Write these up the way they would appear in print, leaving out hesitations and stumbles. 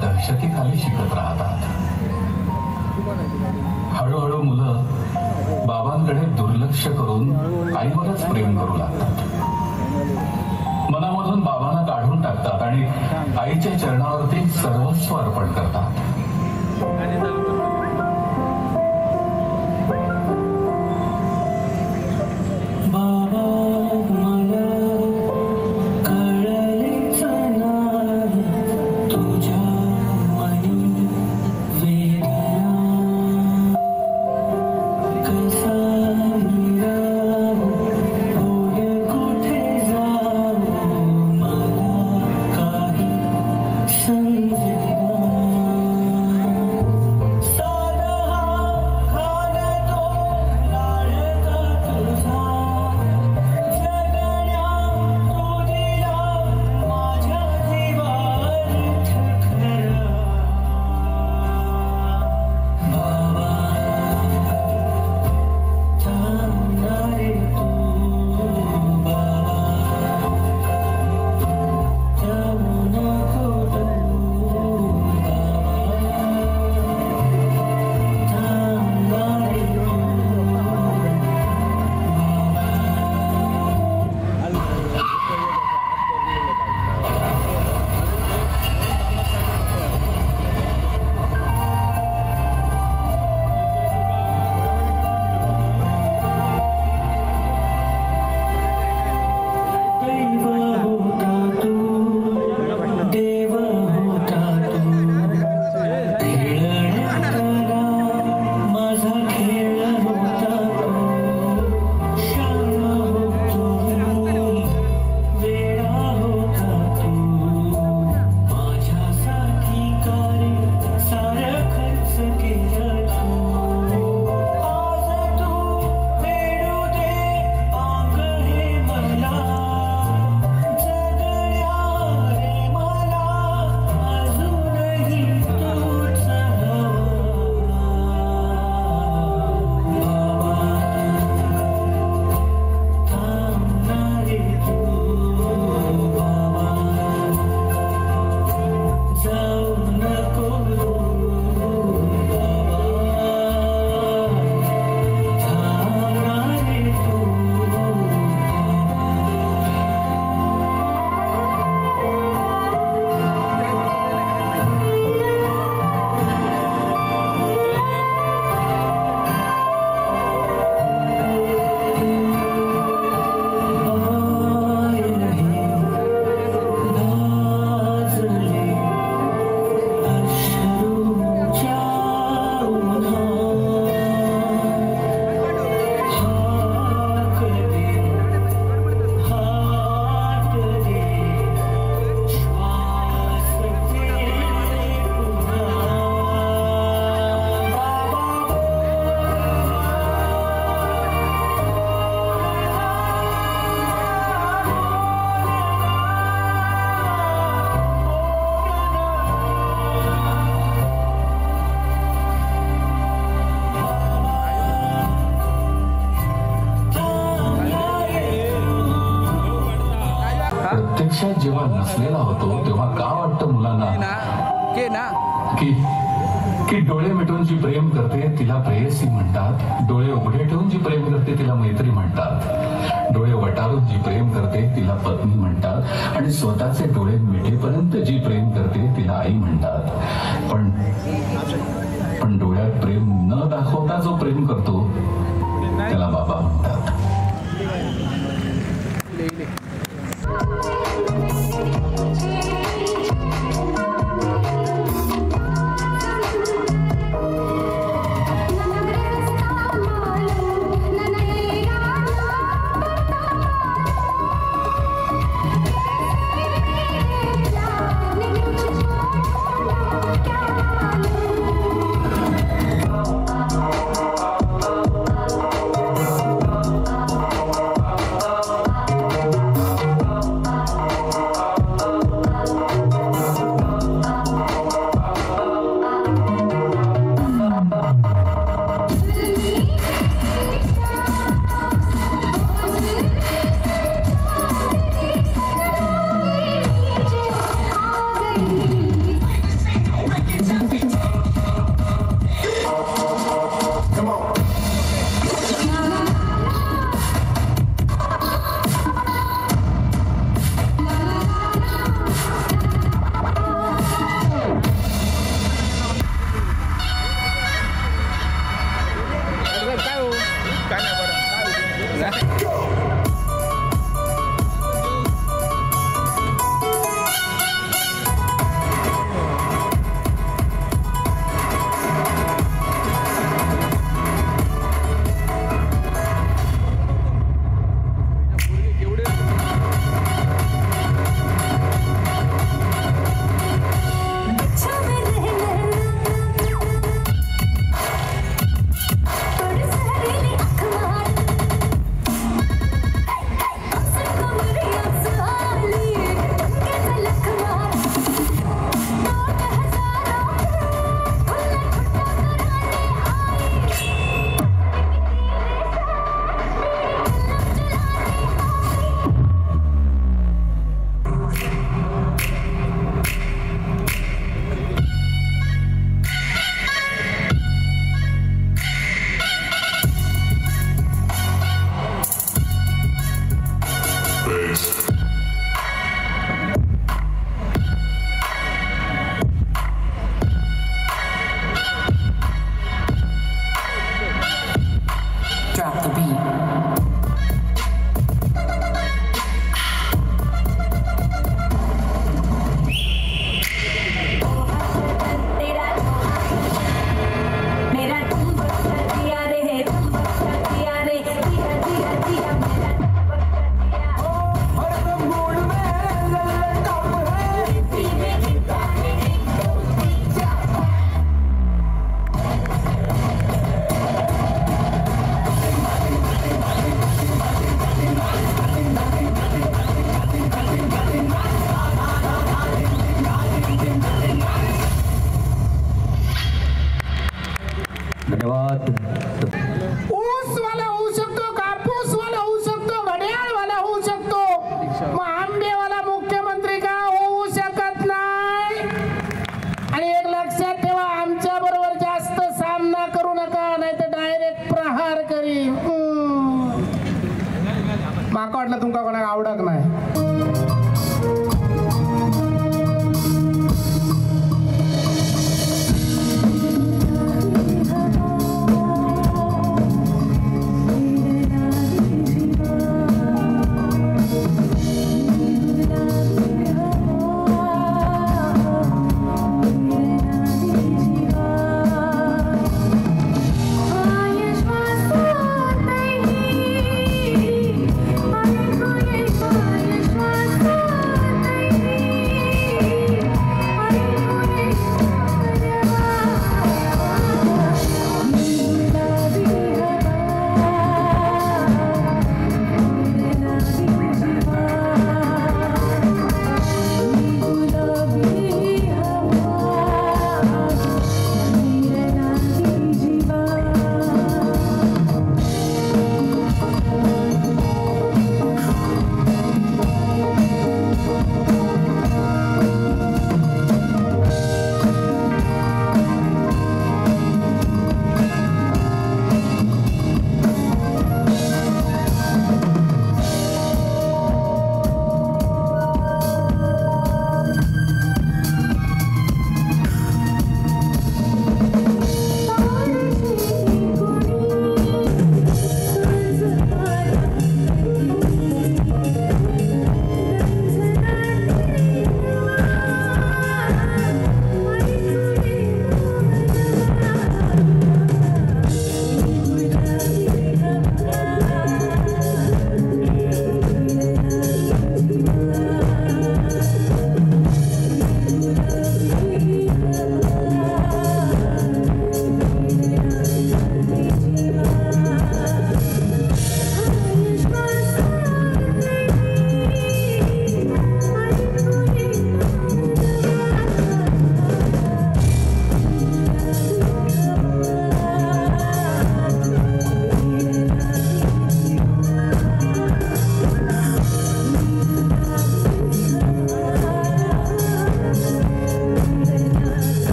दहशतीखाली शिकत राहतात. हळूहळू मुलं बाबांकडे दुर्लक्ष करून आईवरच प्रेम करू लागतात. मनामधून बाबांना काढून टाकतात आणि आईच्या चरणावरती सर्वस्व अर्पण करतात. प्रत्यक्षात जेव्हा नसलेला होतो तेव्हा का वाटतं मुलांना की डोळे मिटून जी प्रेम करते तिला प्रेयसी म्हणतात, डोळे उघडे ठेवून जी प्रेम करते तिला मैत्री म्हणतात, डोळे वटारून जी प्रेम करते तिला पत्नी म्हणतात, आणि स्वतःचे डोळे मिटेपर्यंत जी प्रेम करते तिला आई म्हणतात. पण डोळ्यात प्रेम न दाखवता जो प्रेम करतो त्याला बाबा म्हणतात. धन्यवाद. ऊसवाला होऊ शकतो, कापूसवाला होऊ शकतो, घड्याळवाला होऊ शकतो, मग आंबेवाला मुख्यमंत्री का होऊ शकत नाही. आणि एक लक्षात ठेवा, आमच्या बरोबर जास्त सामना करू नका, नाही तर डायरेक्ट प्रहार करीन. माका वाटलं तुमका कोणाला आवडत नाही.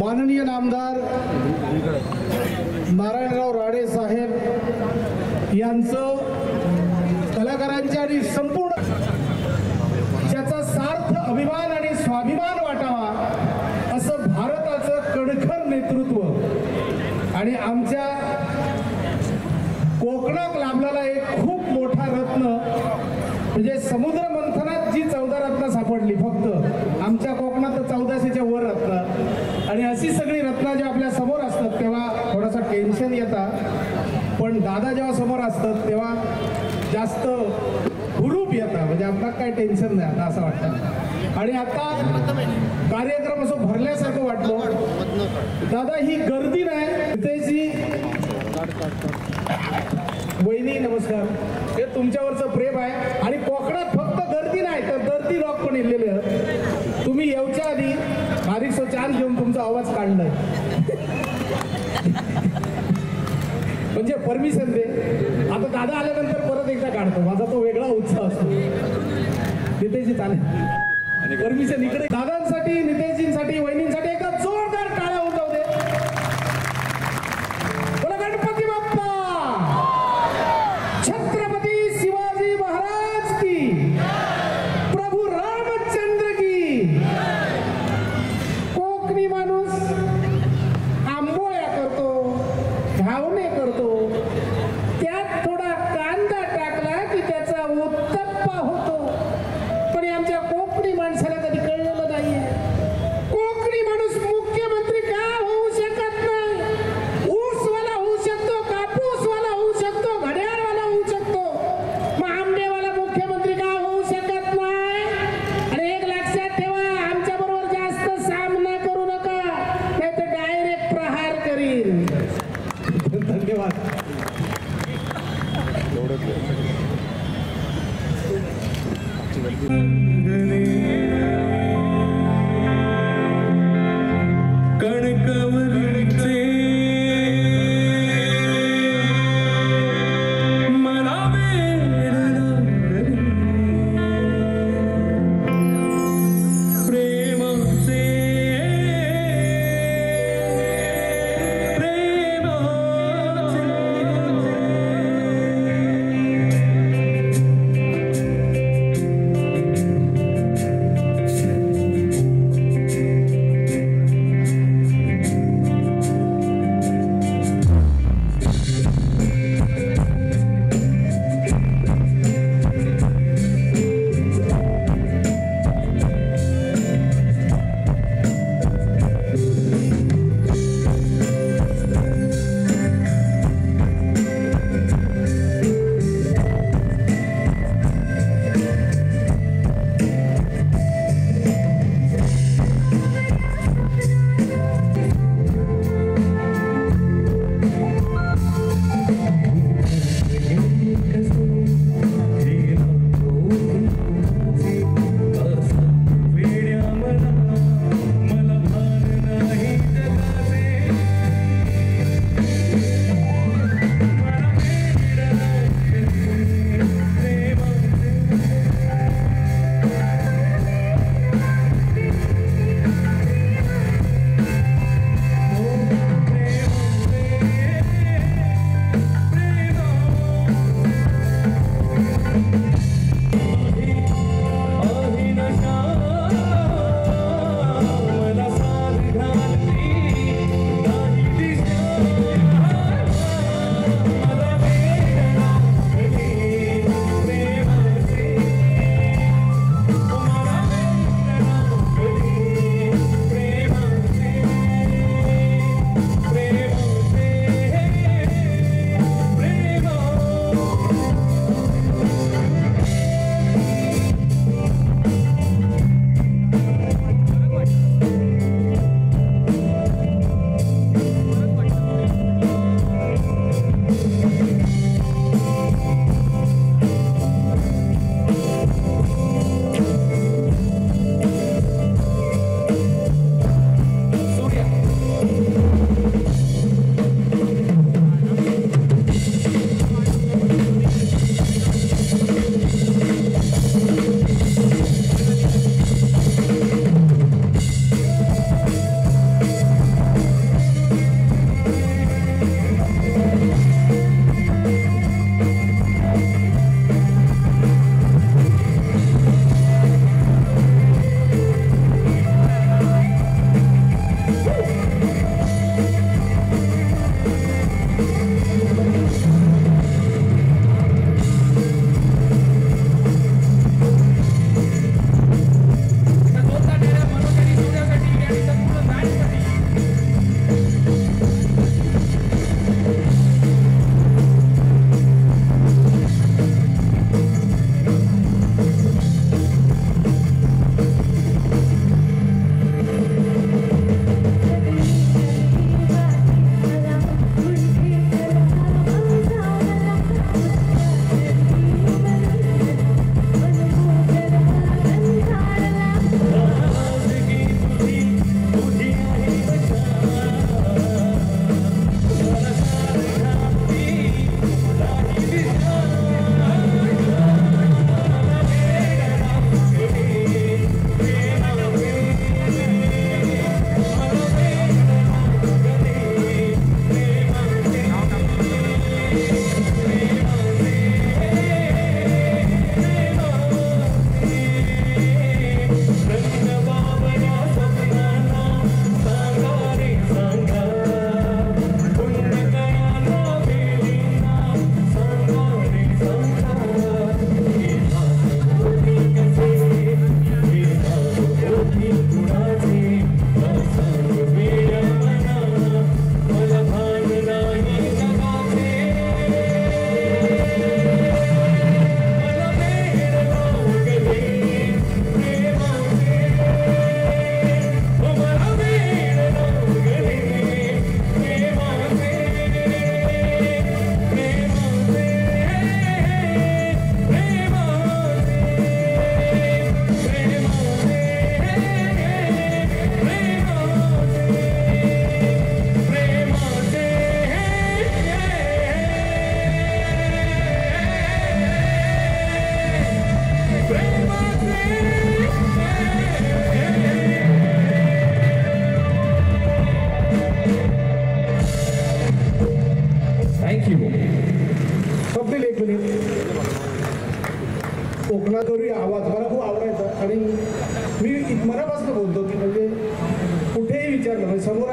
माननीय नामदार नारायणराव राणे साहेब यांचं कलाकारांच्या आणि संपूर्ण ज्याचा सार्थ अभिमान आणि स्वाभिमान वाटावा असं भारताचं कणखर नेतृत्व आणि आमच्या कोकणात लाभलेला एक खूप मोठा रत्न म्हणजे समुद्र मंथनात जी 14 रत्न सापडली फक्त आमच्या कोकणात 1400च्या वर रत्न आणि अशी सगळी रत्न जेव्हा आपल्या समोर असतात तेव्हा थोडासा टेन्शन येतात पण दादा जेव्हा समोर असतात तेव्हा जास्त हुरूप येतात म्हणजे आपल्याला काय टेन्शन नाही आता असं वाटतं आणि आता कार्यक्रम असं भरल्यासारखं वाटलं दादा ही गर्दी नाही त्याची वहिनी नमस्कार हे तुमच्यावरचं प्रेम आहे आणि कोकणात फक्त गर्दी नाही तर दर्दी लोक पण इलेले आहेत तुम्ही येऊच्या आधी बारीकसं छान घेऊन तुमचा आवाज काढलाय म्हणजे परमिशन दे आता दादा आल्यानंतर परत एकदा काढतो माझा तो वेगळा उत्साह असतो नितेशजी चालेल परमिशन इकडे दादांसाठी नितेशजींसाठी वहिनींसाठी एका जोरदार टाळ्या होऊन जाऊ दे बोला गणपती बाप्पा छत्रपती शिवाजी महाराज की प्रभू रामचंद्र की कोकणी माणूस आंबोळ्या करतो घावणे करतो त्यात थोडा कांदा टाकला की त्याचा उत्तप्पा होतो पण आमच्या कोकणी माणसाला कधी कळलेलं नाहीये कोकणी माणूस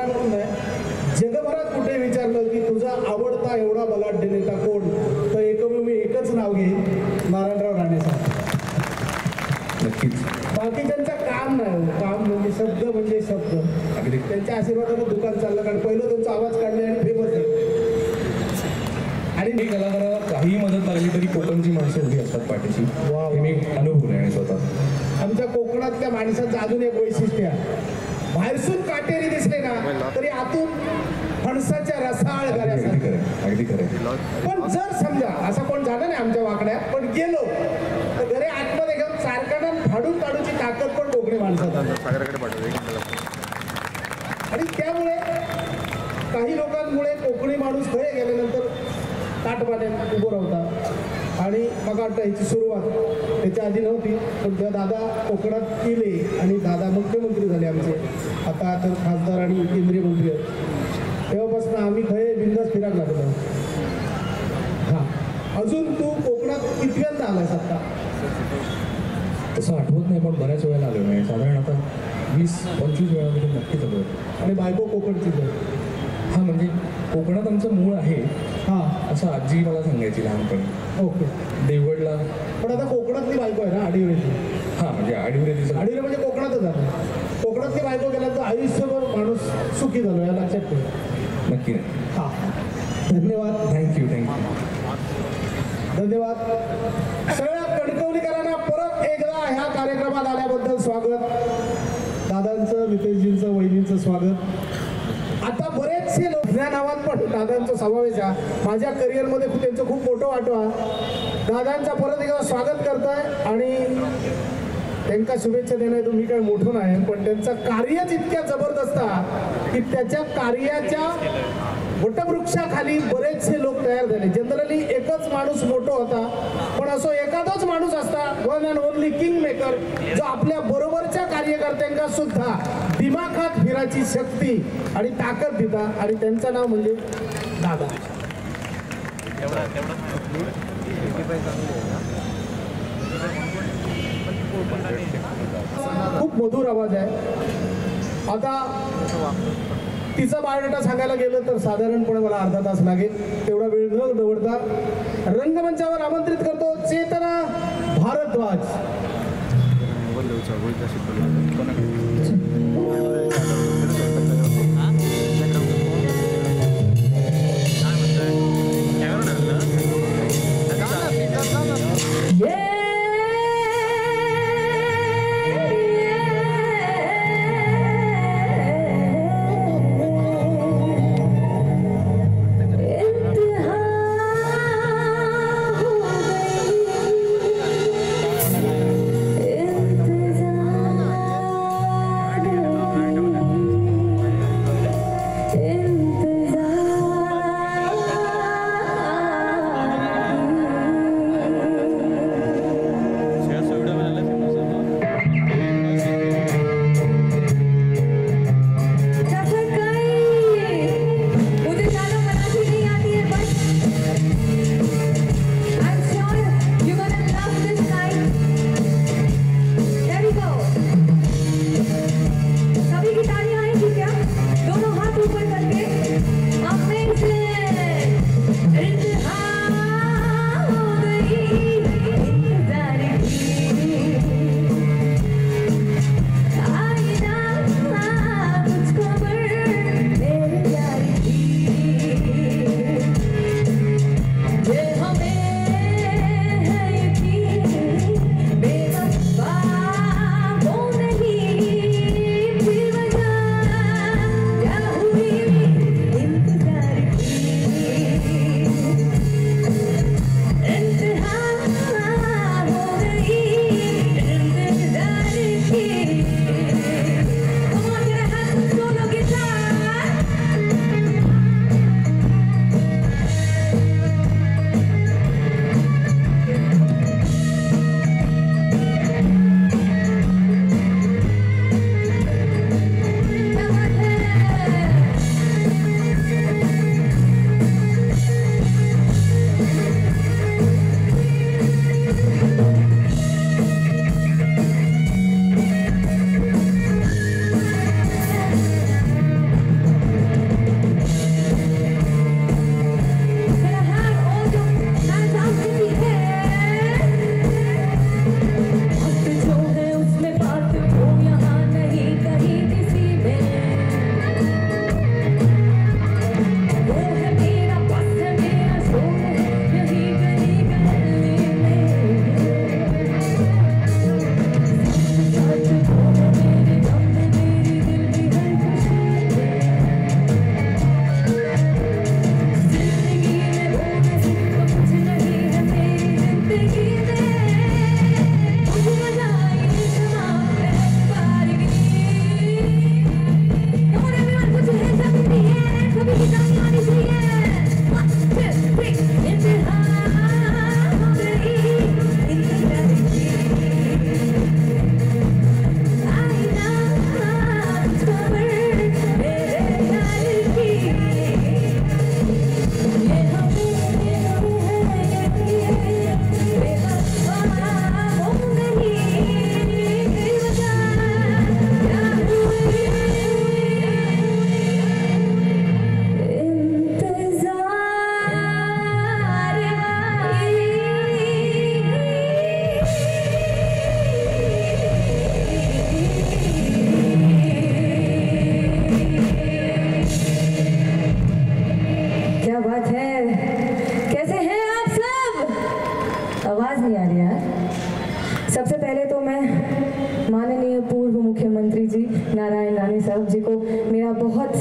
आहे म्हणून नाही, जगभरात कुठे विचारलं की तुझा आवडता एवढा बलाढ्य नेता कोण, तर एकमेव मी एकच नाव घेईन, नारायणराव राणे साहेब. नक्कीच. बाकी त्यांचं काम नाही, काम म्हणजे शब्द. अगदी त्यांच्या आशीर्वादानं दुकान चाललं, कारण पहिलं त्यांचा आवाज काढले आणि फेमस झाले. आणि मी कलाकाराला काही मदत लागली तरी कोकणची माणसं उभी असतात पाठीशी. वा. हे मी अनुभवलं आहे स्वतः. आमच्या कोकणातल्या माणसाचं अजून एक वैशिष्ट्य आहे, बाहेरसून काटेरी दिसले ना तरी आतून फणसाच्या रसाळ अगदी गऱ्यासारखं. खरं, अगदी खरं. पण जर समजा असं कोण झालं नाही आमच्या वाकड्यात, पण गेलो तर घरी आतमध्ये घेऊन सारखं फाडून काढूची ताकद पण कोकणी माणसात आहे. आणि त्यामुळे काही लोकांमुळे कोकणी माणूस खरे गेल्यानंतर ताटपाण्यात उभं राहतात. आणि मग वाटतं याची सुरुवात त्याच्या आधी नव्हती, पण जेव्हा दादा कोकणात केले आणि दादा मुख्यमंत्री झाले आमचे, आता तर खासदार आणि केंद्रीय मंत्री आहेत, तेव्हापासून आम्ही खरे बिंदास फिरायला लागलो. हां, अजून तू कोकणात कितव्यांदा आलायस आता? तसं आठवत नाही, पण बऱ्याच वेळेला आलो नाही. साधारण आता 20-25 वेळा तरी नक्कीच आलो. आणि बायको कोकणचीच आहे. हां, म्हणजे कोकणात आमचं मूळ आहे हां, असं आजी मला सांगायची लहानपणी. ओके. देवगडला. पण आता कोकणातली बायको आहे ना आडिवरेची. हां, म्हणजे आडिवरे आडिवरे म्हणजे कोकणातच झालं. कोकणातली बायको गेल्यानंतर आयुष्यभर माणूस सुखी झालो, या लक्षात ठेव. नक्की. हां, धन्यवाद. थँक्यू. धन्यवाद. सगळ्या कणकवलीकरांना परत एकदा ह्या कार्यक्रमात आल्याबद्दल स्वागत. दादांचं, नितेशजींचं, वहिनींचं स्वागत. आता बरेचसे लोक या नावात पण दादांचा समावेश आहे. माझ्या करिअरमध्ये त्यांचं खूप मोठं वाटो आहे. दादांचा परत एकदा स्वागत करताय आणि त्यांना शुभेच्छा देणार. तुम्ही काय मोठं नाही, पण त्यांचं कार्यच इतक्या जबरदस्त आहे की त्याच्या कार्याच्या वटवृक्षाखाली बरेचसे लोक तयार झाले. जनरली एकच माणूस मोठा होता, पण असो एखादाच माणूस असता, one and only king maker, जो आपल्या बरोबरच्या कार्यकर्त्यांना सुद्धा दिमाखात फिरायची शक्ती आणि ताकद देता, आणि त्यांचं नाव म्हणजे दादा. खूप मधुर आवाज आहे. आता तिचा बायोडाटा सांगायला गेलं तर साधारणपणे मला अर्धा तास लागेल. तेवढा वेळ न दवडता रंगमंचावर आमंत्रित करतो चेतना भारद्वाज.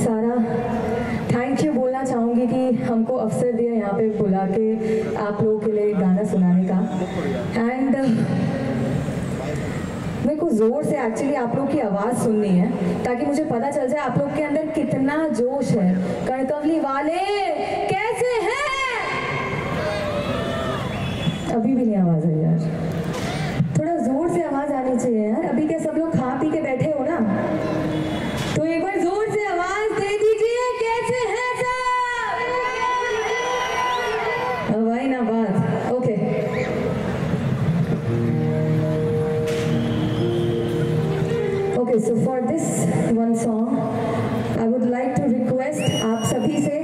सारा थैंक यू बोलना चाहूँगी कि हमको अवसर दिया यहाँ पे बुला के आप लोगों के लिए गाना सुनाने का। एंड मेरे को ज़ोर से एक्चुअली आप लोग की आवाज़ सुननी है ताकि मुझे पता चल जाए आप लोग के अंदर कितना जोश है। कणकवली वाले कैसे हैं? अभी भी नहीं आवाज़ आई यार, थोड़ा ज़ोर से आवाज़ आनी चाहिए यार। अभी क्या सब लोग खा पी के बैठे हो ना, तो एक बार जोर से आवाज दे दीजिए, कैसे हैं सब? अब आई ना बात, okay. Okay, so for this one song I would like to request आप सभी से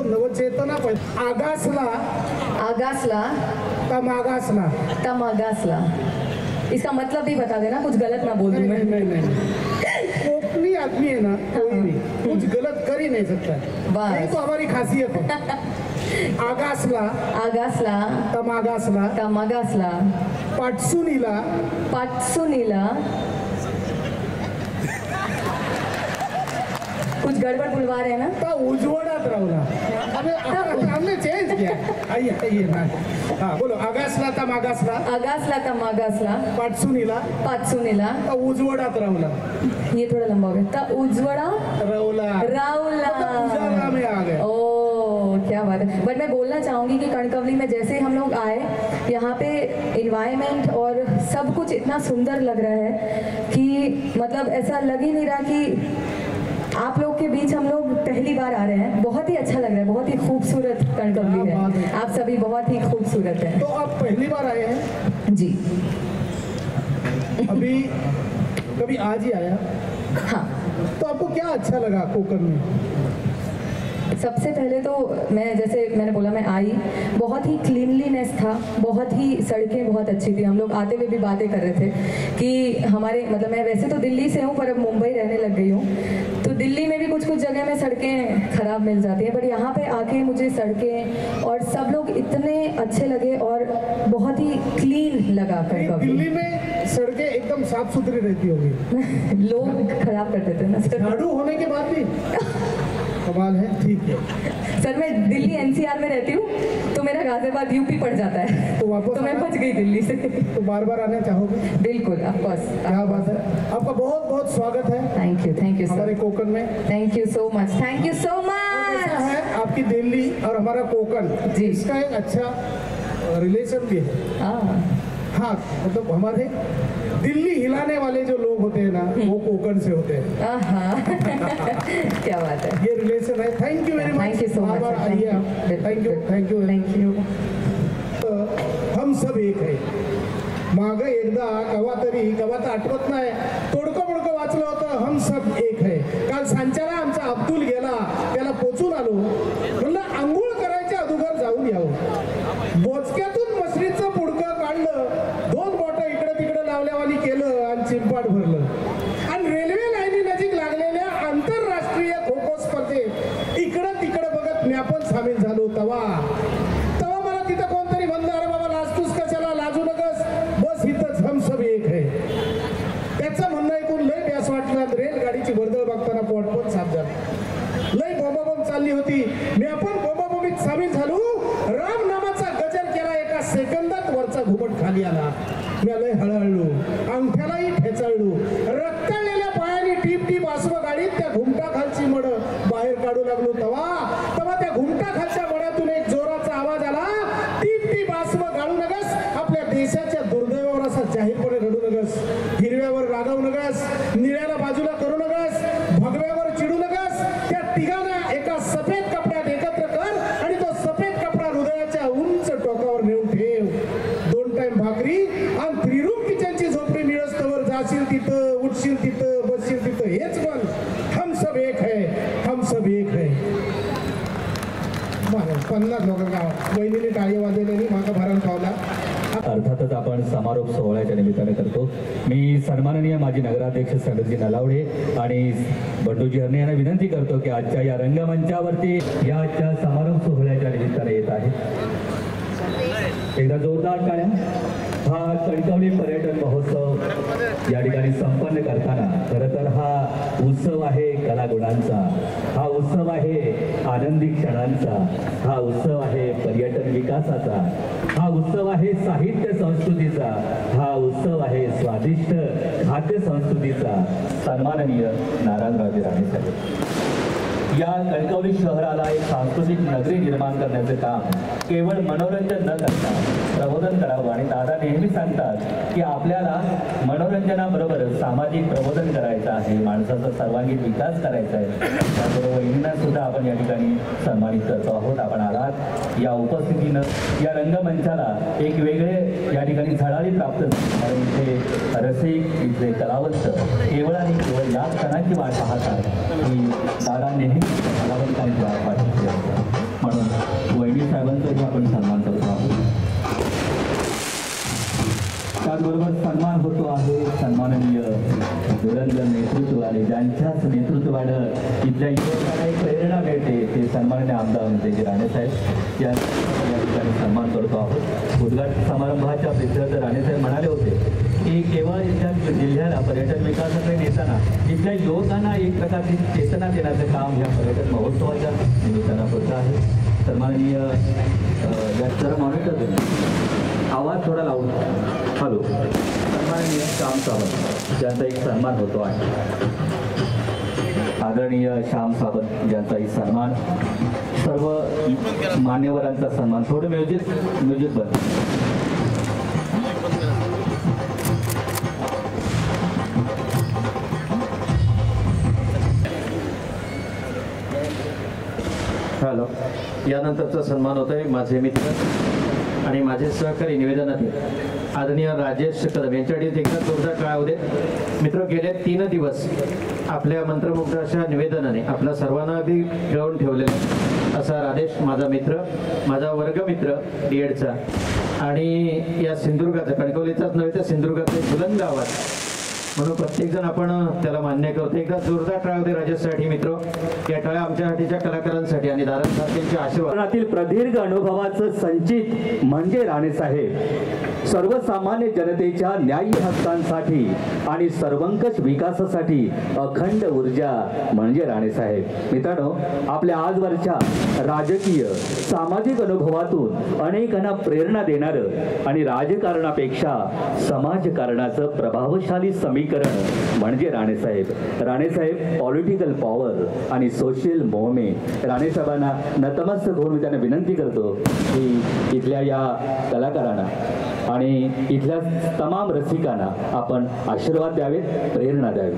नवचेतना आगासला आगासला मागासला. तमागासला. इसका मतलब भी बता देना, कुछ गलत ना बोल दूं मैं. नहीं. कोकनी आदमी है ना, कोई भी कुछ गलत कर ही नहीं सकता. बस. यही तो हमारी खासियत है. आगासला आगासला तमागासला तमागासला पाटसुनीला पाटसुनीला. कुछ गड़बड़ बुलवा रहे हैं ना. तो उजवडात राहुला. हमने चेंज किया. आइए ना. हाँ बोलो. आगासला तमागासला आगासला तमागासला पाटसुनीला पाटसुनीला. तो उजवडात राहुला. ये थोड़ा लंबा हो गया. ता उज्ज्वला राहुला राउला. उजाला में आ गए. ओ क्या बात है. बट मैं बोलना चाहूंगी कि कणकवली में जैसे ही हम लोग आए, यहाँ पे इन्वायरमेंट और सब कुछ इतना सुंदर लग रहा है कि मतलब ऐसा लग ही नहीं रहा कि आप लोग के बीच हम लोग पहली बार आ रहे हैं. बहुत ही अच्छा लग रहा है. बहुत ही खूबसूरत कणकवली है. आप सभी बहुत ही खूबसूरत हैं. तो आप पहली बार आए हैं जी. अभी कभी आज ही आया. हाँ. तो आपको क्या अच्छा लगा कोकण में? सबसे पहले तो मैं, जैसे मैंने बोला, मैं आई, बहुत ही क्लीनलीनेस था, बहुत ही सड़कें बहुत अच्छी थी. हम लोग आते हुए भी बातें कर रहे थे कि हमारे मतलब मैं वैसे तो दिल्ली से हूँ पर अब मुंबई रहने लग गई हूँ. तो दिल्ली में भी कुछ कुछ जगह में सड़कें खराब मिल जाती हैं, बट यहाँ पे आके मुझे सड़कें और सब लोग इतने अच्छे लगे और बहुत ही क्लीन लगा. दिल्ली में सड़कें एकदम साफ सुथरी रहती होगी. लोग खराब कर देते हैं ना सर. झाड़ू होने के बाद भी कमाल है. ठीक है सर, मैं दिल्ली एनसीआर में रहती हूँ तो मेरा गाजियाबाद यूपी पड़ जाता है, तो वापस तो मैं बच गई दिल्ली से. तो बार बार आना चाहोगे? बिल्कुल, ऑफ कोर्स. क्या बात है. आपका बहुत बहुत स्वागत है थैंक यू हमारे सर. कोकण में. Thank you so much. Thank you सो ऐसा मच. है आपकी दिल्ली और हमारा कोकण जी. इसका एक अच्छा रिलेशन भी है. हाँ मतलब हमारे दिल्ली हिलाने वाले जो लोग होते हैं ना, वो कोकण से होते हैं. क्या बात है. ये रिलेशन है. Thank you very much. Thank you so much. आइए. Thank you. Thank you. हम सब एक आहे. माग एकदा कवा तर आठवत नाही, तोडकं मोडकं वाचलं होतं. हम सब एक आहे. काल सांच्याला आमचा अब्दुल गेला, त्याला पोचून आलो. म्हणलं आंघोळ करायच्या अगोदर जाऊन यावं. बोचक्यातून मसरीचं पुडकं काढलं, 2 बोटं इकडे तिकडे लावल्यावानी केलं आणि चिंपाट भरलं. आणि रेल्वे लाईनी नजीक लागलेल्या आंतरराष्ट्रीय खो खो स्पर्धेत इकडं तिकडं बघत मी आपण सामील झालो. तवा मला तिथं कोणतरी म्हणलं, अरे बाबा लाजतूस कशाला, लाजू नकस, बस इथंच हम सब एक आहे. त्याचं म्हणणं ऐकून लय प्यास वाटला. रेलगाडीची वर्दळ बघताना पोट पण साफ झालं. लय बोंबाबोंब चालली होती. मी आपण बोंबाबोंबीत सामील झालो. राम नामाचा गजर केला. एका सेकंदात वरचा घुमट खाली आला. मी लय हळहळलो, अंगठ्यालाही ठेचाळलो. रक्तलेल्या पायाने टीप टीप आसवं गाडीत त्या घुमटाखालची मड बाहेर काढू लागलो. तवा त्या घुमटाखालच्या मड्यातून एक जोराचा आवाज आला. टीप टीप आसवं गाळू नगस, आपल्या देशाच्या दुर्दैवावर असा जाहीरपणे रडू नगस. हिरव्यावर रागवू नगस, निळ्याला बाजूला करू नगस, भगव्यावर चिडू नगस. त्या तिघांना एका सफेद कपड्यात एकत्र कर आणि तो सफेद कपडा हृदयाच्या उंच टोकावर नेऊन ठेव. 2 टाइम भाकरी आणि 3 रूम किचनची झोपडी मिळस्तवर जाशील तिथं, उठशील तिथं, बसशील तिथं. हेच पण हम सब एक है. हम सब एक है. 50 लोकांना बहिणीने टाळी वाजवलेली मागं भरण पावला. अर्थातच आपण समारोप सोहळ्याच्या निमित्ताने करतो. मी सन्माननीय माजी नगराध्यक्ष समीरजी नलावडे आणि बंडूजी हरणे यांना विनंती करतो की आजच्या या रंगमंचावरती या आजच्या समारोप सोहळ्याच्या निमित्ताने येत आहे. एकदा जोरदार टाळ्या. हा कणकवली पर्यटन महोत्सव या ठिकाणी संपन्न करताना खरं तर हा उत्सव आहे कलागुणांचा, हा उत्सव आहे आनंदी क्षणांचा, हा उत्सव आहे पर्यटन विकासाचा, हा उत्सव आहे साहित्य संस्कृतीचा, हा उत्सव आहे स्वादिष्ट खाद्य संस्कृतीचा. सन्माननीय नारायणरावजी राणे साहेब, या कणकवली शहराला एक सांस्कृतिक नगरी निर्माण करण्याचे काम केवळ मनोरंजन न करता प्रबोधन करावं. आणि दादा नेहमी सांगतात की आपल्याला मनोरंजनाबरोबर सामाजिक प्रबोधन करायचं आहे, माणसाचा सर्वांगीण विकास करायचा आहे. त्याबरोबर वहिनींना सुद्धा आपण या ठिकाणी सन्मानित करतो आहोत. आपण आलात या उपस्थितीनं या रंगमंचाला एक वेगळे या ठिकाणी झळाळी प्राप्त झाली. आणि इथे रसिक, इथले कलावंत केवळ आणि केवळ या क्षणाची वाट पाहतात की दादा नेहमी कलावंतांची वाट पाहतात. आपण सन्मान करतो आहोत. त्याचबरोबर सन्मान होतो आहे सन्माननीय धुरंधर नेतृत्वाने, ज्यांच्याच नेतृत्वानं इथल्या युवकांना एक प्रेरणा मिळते, ते सन्माननीय आमदार म्हणजे राणेसाहेब या ठिकाणी सन्मान करतो आहोत. उद्घाटन समारंभाच्या प्रेक्षक राणेसाहेब म्हणाले होते की केवळ इथल्या जिल्ह्याला पर्यटन विकासाकडे नेताना इथल्या युवकांना एक प्रकारची चेतना देण्याचं काम ह्या पर्यटन महोत्सवाच्या निमित्तानं होतं आहे. सन्माननीय जरा मॉनिटर आवाज थोडा लावून हॅलो. सन्माननीय श्याम सावंत ज्यांचा एक सन्मान होतो आहे. आदरणीय श्याम सावंत ज्यांचाही सन्मान, सर्व मान्यवरांचा सन्मान. थोडं म्युझिक बंद. हॅलो. यानंतरचा सन्मान होत आहे माझे मित्र आणि माझे सहकारी निवेदनातील आदरणीय राजेश कदम यांच्याकडे एकदा जोरदार टाळ्या होते. मित्र, गेले 3 दिवस आपल्या मंत्रमुग्ध अशा निवेदनाने आपल्या सर्वांना अगदी खेळवून ठेवलेला असा राजेश माझा मित्र, माझा वर्गमित्र डीएडचा आणि या सिंधुदुर्गाचा, कणकवलीचाच नव्हे तर सिंधुदुर्गाचा बुलंद आवाज म्हणून प्रत्येकजण आपण त्याला मान्य करतो. एकदा जोरदार टाळ्या होते राजेशसाठी. मित्र, या टाळ्या आमच्यासाठीच्या कलाकारांसाठी आणि दादांसाठीचे आशीर्वादातील प्रदीर्घ अनुभवाचं संचित म्हणजे राणेसाहेब. सर्वसामान्य जनतेच्या न्याय्य हक्कांसाठी आणि सर्वंकष विकासासाठी अखंड ऊर्जा म्हणजे राणेसाहेब. मित्रांनो, आपल्या आजवरच्या राजकीय सामाजिक अनुभवातून अनेकांना प्रेरणा देणारं आणि राजकारणापेक्षा समाजकारणाचं प्रभावशाली समीकरण म्हणजे राणेसाहेब. राणेसाहेब पॉलिटिकल पॉवर आणि सोशल मोहमे. राणेसाहेबांना नतमस्तक होऊन मी त्यांना विनंती करतो की इथल्या या कलाकारांना आणि इथल्या तमाम रसिकांना आपण आशीर्वाद द्यावेत, प्रेरणा द्यावी.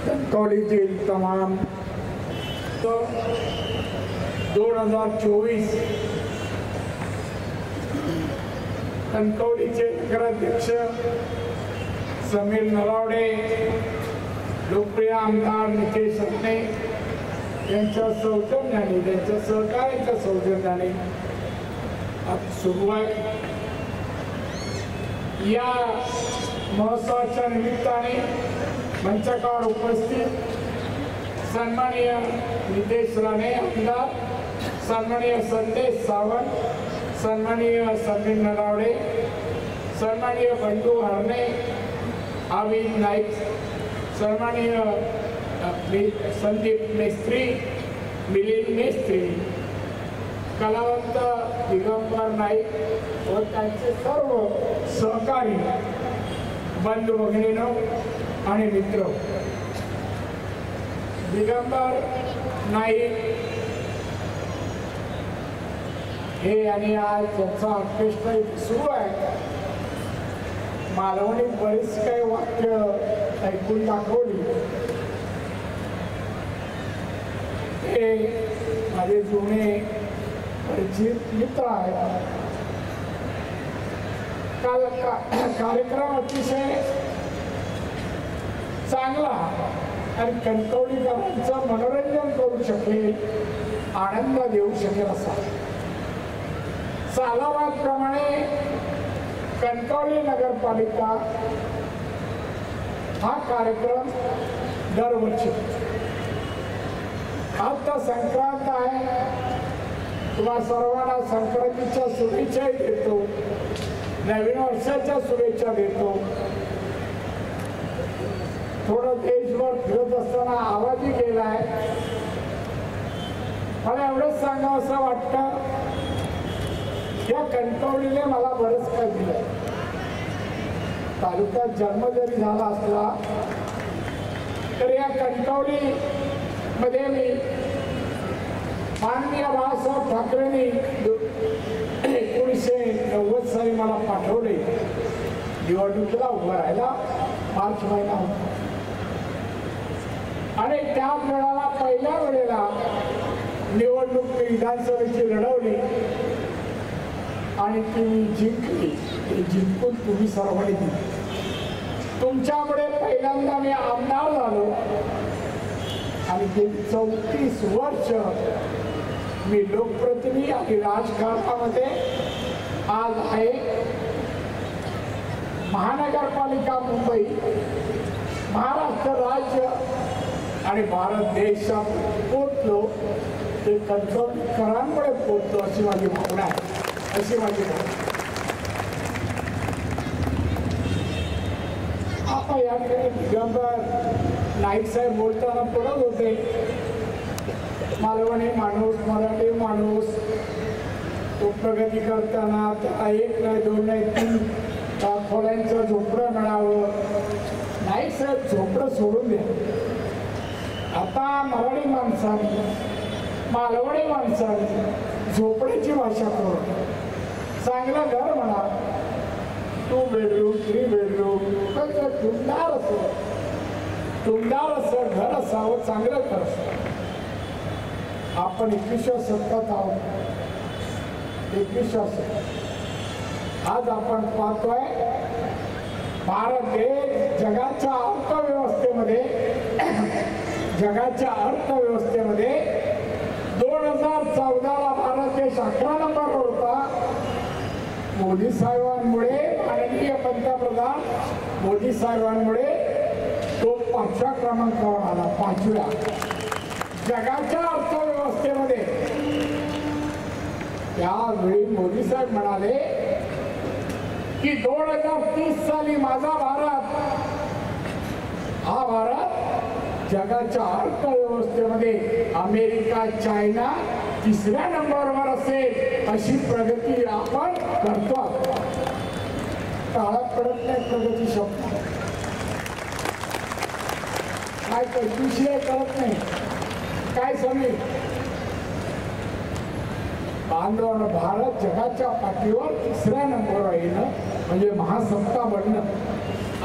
कणकवलीतील तमाम 2024 कणकवलीचे नगराध्यक्ष समीर नलावडे, लोकप्रिय आमदार नितेश राणे यांच्या सौजन्याने, त्यांच्या सहकार्याच्या सौजन्याने सुरू आहे. या महोत्सवाच्या निमित्ताने मंचावर उपस्थित सन्माननीय नितेश राणे आमदार, सन्माननीय संदेश सावंत, सन्माननीय समीर नलावडे, सन्माननीय बंडू हरणे, आविद नाईक, सन्माननीय संदीप मेस्त्री, मिलिंद मेस्त्री, कलावंत दिगंबर नाईक व त्यांचे सर्व सहकारी बंधू भगिनींनो आणि मित्र. दिगंबर नाईक हे आणि आज त्यांचा ऑर्केस्ट्रा सुरू आहे. मालवणी बरीच काही वाक्य ऐकून दाखवली. हे माझे जुने परिचित मित्र आहेत. काल कार्यक्रम अतिशय चांगला आणि कणकवलीकरांचं मनोरंजन करू शकेल, आनंद देऊ शकेल असा. सालाबादप्रमाणे कणकवली नगरपालिका हा कार्यक्रम दरवर्षी. आता संक्रांत आहे, तुम्हा सर्वांना संक्रांतीच्या शुभेच्छा देतो, नवीन वर्षाच्या शुभेच्छा देतो. थोडं देशभर फिरत असताना आवाजही गेलाय. मला एवढंच सांगावं असं वाटतं, या कणकवलीने मला बरंच काय दिलं. तालुक्यात जन्म जरी झाला असला तर या कणकवली मध्ये मी माननीय बाळासाहेब ठाकरेंनी 1990 साली मला पाठवले निवडणुकीला उभं राहायला. मार्च महिना होता आणि त्या वेळेला पहिल्या वेळेला निवडणूक विधानसभेची लढवली आणि ती जिंकली. जिंकून तुम्ही सर्वांनी दिली. तुमच्यामुळे पहिल्यांदा मी आमदार झालो आणि गेली 34 वर्ष मी लोकप्रतिनिधी आणि राजकारणामध्ये आज आहे. महानगरपालिका मुंबई, महाराष्ट्र राज्य आणि भारत देशात पोचलो ते कंत्राटदारांमुळे पोचलो अशी माझी भावना आहे, अशी माझी भावना. आता याकडे दिगंबर नाईक साहेब बोलताना पडत होते, मालवणी माणूस, मराठी माणूस, तो प्रगती करताना त्याला 1 नाही 2 नाही 3 खोल्यांचं झोपडं मिळावं. नाईक साहेब झोपडं सोडून द्या. आता मराठी माणसांनी, मालवणी माणसांनी झोपड्याची भाषा करू, चांगलं घर म्हणा, 2 बेडरूम 3 बेडरूम, टुमदार असं घर असावं, चांगलं घर असावं. आपण 21व्या शतकात आहोत. 21व्या शतकात आज आपण पाहतोय भारत देश जगाच्या अर्थव्यवस्थेमध्ये 2014ला भारत देश 11 नंबरवर होता. मोदी साहेबांमुळे, माननीय पंतप्रधान मोदी साहेबांमुळे तो 5व्या क्रमांकावर आला. 5व्या जगाच्या अर्थव्यवस्थेमध्ये. त्यावेळी मोदी साहेब म्हणाले की 2030 साली माझा भारत, हा भारत जगाच्या अर्थव्यवस्थेमध्ये अमेरिका, चायना 3ऱ्या नंबरवर असेल अशी प्रगती आपण करतो. काळात पडत नाही प्रगती शब्द, काय कळतुशिवाय कळत नाही. काय समीर बांधवानं, भारत जगाच्या पाठीवर 3ऱ्या नंबरवर येणं म्हणजे महासत्ता बनणं,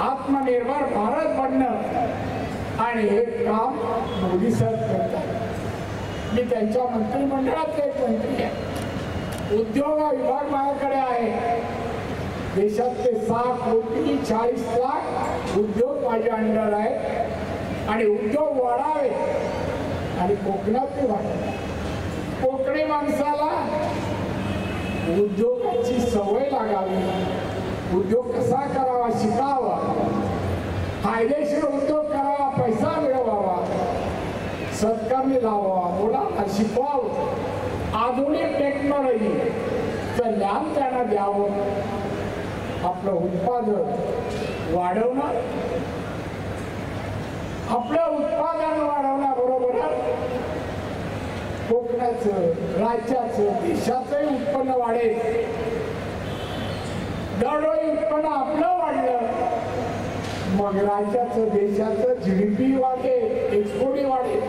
आत्मनिर्भर भारत बनणं, आणि हे काम मोदी साहेब करतात. मी त्यांच्या मंत्रिमंडळात एक मंत्री आहे. उद्योग हा विभाग माझ्याकडे आहे. देशातले 6,40,00,000 उद्योग माझ्या अंडर आहेत आणि उद्योग वाढावे आणि कोकणातले वाढावे. कोकणी माणसाला उद्योगाची सवय लागावी, उद्योग कसा करावा शिकावा, फायदेशीर उद्योग करावा, पैसा मिळवावा, सत्कारणी लावावा, मुलांना शिकवावं, आधुनिक टेक्नॉलॉजीचं ज्ञान त्यांना द्यावं, आपलं उत्पादन वाढवणं, आपलं उत्पादन वाढवण्याबरोबर कोकणाचं, राज्याचं, देशाचंही उत्पन्न वाढेल. दरडोई उत्पन्न आपलं वाढलं, मग राज्याचं, देशाचं GDP वाढेल, एक्सपोर्टही वाढेल.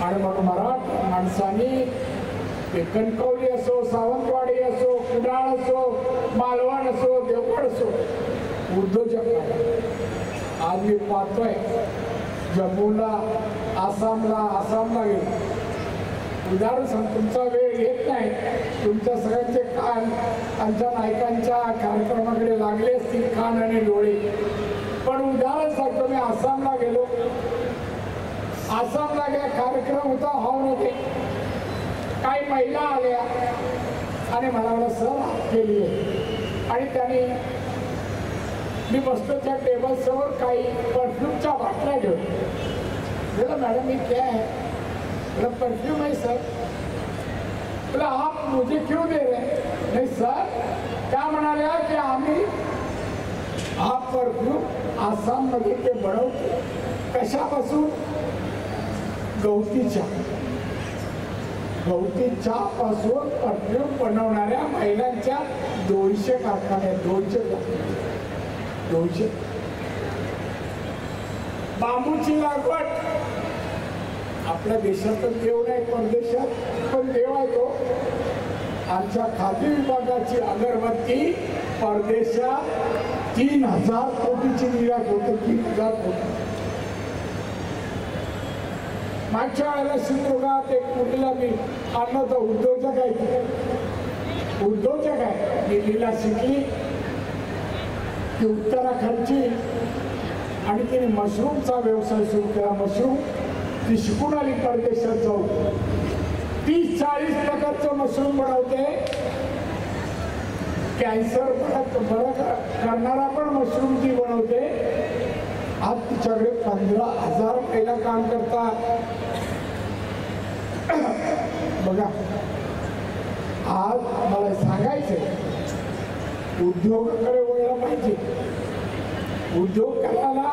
आणि मग मराठी माणसांनी ते कणकवली असो, सावंतवाडी असो, कुडाळ असो, मालवण असो, देवगड असो, उद्योजक. आज मी पाहतोय जम्मूला, आसामला गेलो. उदाहरण सांग, तुमचा वेळ येत नाही, तुमच्या सगळ्यांचे कान आमच्या नायकांच्या कार्यक्रमाकडे लागले असतील, कान आणि डोळे. पण उदाहरण सांगतो, मी आसामला गेलो. आसामला काय कार्यक्रम होता हॉलमध्ये. काही महिला आल्या आणि मला सर हात केली आणि त्याने, मी बसतो त्या टेबल समोर, काही परफ्यूमच्या बाटल्या घेऊन. मॅडम मी क्या है? बोला परफ्यूम है सर. बोला आप मुझे क्यों दे रहे? नहीं सर, क्या म्हणाले की आम्ही हा परफ्यूम आसाम मध्ये ते बनवतो. कशापासून? गवती चहापासून परफ्यूम बनवणाऱ्या महिलांच्या 200 कारखाने, 200. बांबूची लागवड आपल्या देशातच देव नाही, परदेशात पण देव आहे तो. आमच्या खादी विभागाची अगरबत्ती परदेशात 3,000 कोटीची निर्यात होते. 3,000 कोटी. मागच्या वेळेला सिंधुदुर्गात एक मुलीला मी आणलं होतं. उद्योजक आहे. दिल्लीला शिकली ती उत्तराखंडची आणि तिने मशरूमचा व्यवसाय सुरू केला. मशरूम ती शिकून आली परदेशात जाऊन 30-40 प्रकारचं मशरूम बनवते. कॅन्सर बरं करणारा पण मशरूम ती बनवते. आज तिच्याकडे 15,000 महिला काम करतात. बघा, आज मला सांगायचंय उद्योगाकडे वळलं पाहिजे. उद्योग करायला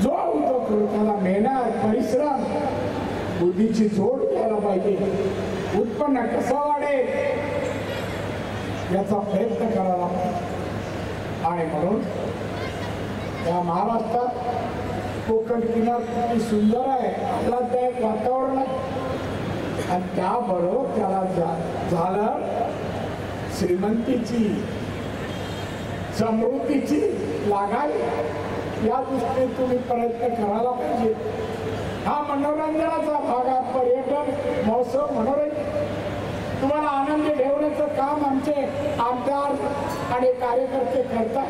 जो उद्योग करू त्याला मेहनत, परिश्रम, बुद्धीची जोड द्यायला पाहिजे. उत्पन्न कसं वाढेल याचा प्रयत्न करायला पाहिजे. आणि म्हणून या महाराष्ट्रात कोकण किनार किती सुंदर आहे, आल्हाददायक वातावरण आहे. आणि त्याबरोबर त्याला झालं श्रीमंतीची, समृद्धीची लागावी या दृष्टीने तुम्ही प्रयत्न करायला पाहिजे. हा मनोरंजनाचा भाग आहे. पर्यटन महोत्सव मनोरंजन तुम्हाला आनंदी ठेवण्याचं काम आमचे आमदार आणि कार्यकर्ते करतात.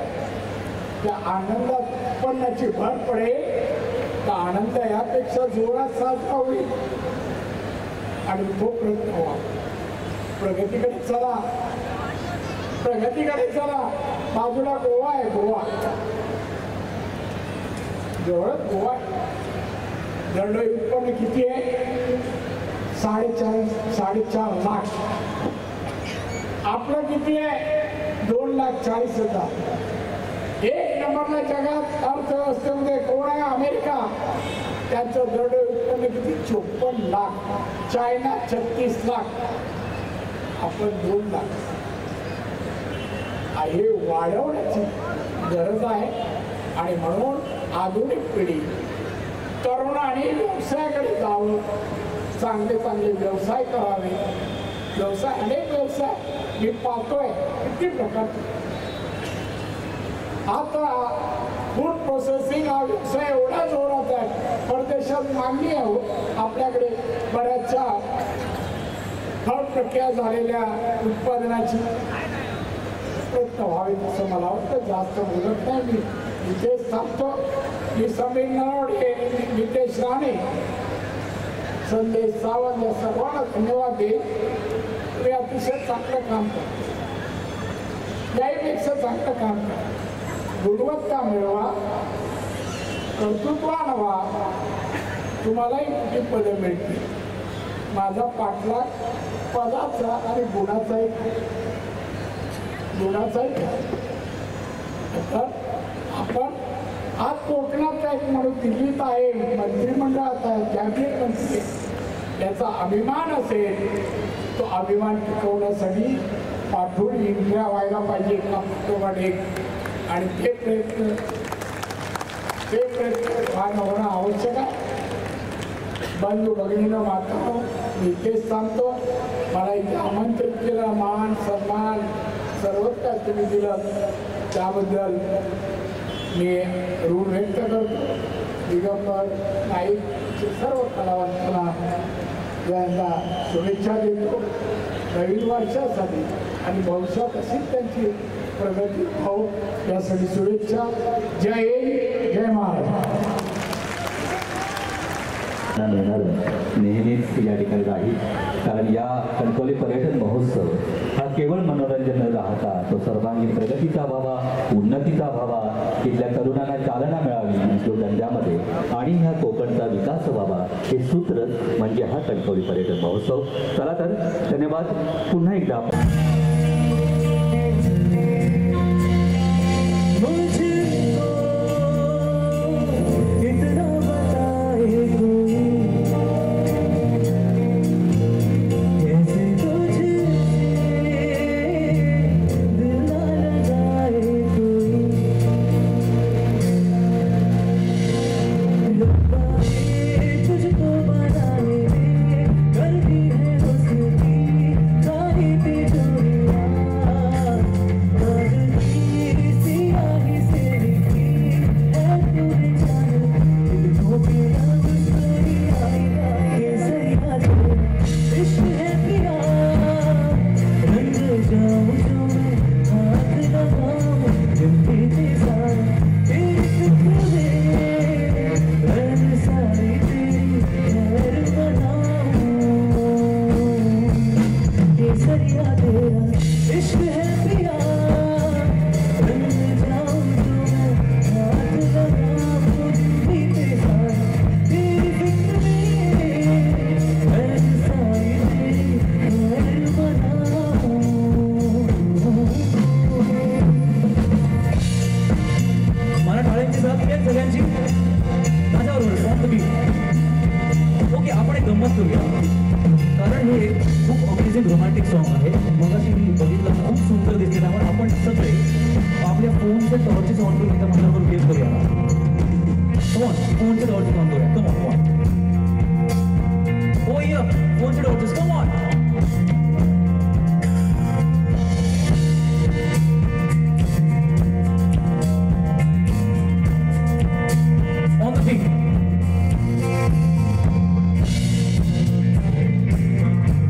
त्या आनंदात उत्पन्नाची भर पडेल तर आनंद यापेक्षा जोरात साजरा होईल. आणि तो प्रयत्न व्हावा. प्रगतीकडे चला, प्रगतीकडे चला. बाजूला गोवा आहे, गोवा जवळच गोवा आहे. दरडोई उत्पन्न किती आहे? 4.5 लाख. आपलं किती आहे? 2,40,000. एक नंबरला जगात अर्थव्यवस्थेमध्ये कोण आहे? अमेरिका. त्यांचं दरडोई उत्पन्न किती? 54 लाख. चायना 36 लाख. आपण 2 लाख. हे वाढवण्याची गरज आहे. आणि म्हणून आधुनिक पिढी तरुणांनी व्यवसायाकडे जावं. चांगले चांगले व्यवसाय करावे. व्यवसाय, अनेक व्यवसाय मी पाहतोय किती प्रकारचे. आता फूड प्रोसेसिंग हा व्यवसाय एवढा जोरात आहे, परदेशात मागणी आहे. आपल्याकडे बऱ्याचशा फळ प्रक्रिया झालेल्या उत्पादनाची प्रयत्न व्हावे असं मला वाटतं. जास्त बोलत नाही मी, इथेच थांबतो. मी समीर नलावडे, नितेश राणे, संदेश सावंत या सर्वांना धन्यवाद देईन. तुम्ही अतिशय चांगलं काम करता. याहीपेक्षा चांगलं काम करा. गुणवत्ता मिळवा, कर्तृत्वान व्हा. तुम्हालाही मोठी पदं मिळतील. माझा पाठलाग पदाचा आणि गुणाचाही तर आपण आज कोकणात आहे म्हणून दिल्लीत आहे, मंत्रिमंडळात आहे, कॅबिनेट मंत्री आहे, याचा अभिमान असेल तो अभिमान टिकवण्यासाठी पाठवून इंडिया व्हायला पाहिजे एका एक. आणि ते प्रयत्न व्हायला होणं आवश्यक आहे. बंधू भगिनीनं मात्र मी तेच सांगतो. मला इथे आमंत्रित केलं, मान सन्मान सर्वच काय तुम्ही दिलं त्याबद्दल मी ऋण व्यक्त करतो. दिगंबर नाईकचे सर्व कलावंतांना यांना शुभेच्छा देतो नवीन वर्षासाठी. आणि भविष्यात अशीच त्यांची प्रगती हो यासाठी शुभेच्छा. जय हिंद, जय महाराष्ट्र. नेहमीच या ठिकाणी राहील. कारण या कणकवली पर्यटन महोत्सव हा केवळ मनोरंजन न राहता तो सर्वांगीण प्रगतीचा व्हावा, उन्नतीचा व्हावा, इथल्या तरुणांना चालना मिळावी उद्योगधंद्यामध्ये आणि ह्या कोकणचा विकास व्हावा हे सूत्र म्हणजे हा कणकवली पर्यटन महोत्सव. चला तर धन्यवाद. पुन्हा एकदा करती है गंमत करूया कारण हे खूप अमेझिंग रोमॅन्टिक सॉन्ग आहे. मगाशी मी बघितलं खूप सुंदर दिसते त्यामुळे आपण सगळे आपल्या फोनच्या टॉर्चेस ऑन करून एका मंडळावर गेम करूया. फोनच्या टॉर्चेस ऑन करूया. कम ऑन हो या फोनच्या torches come on. On the beat.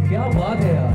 क्या बात है यार.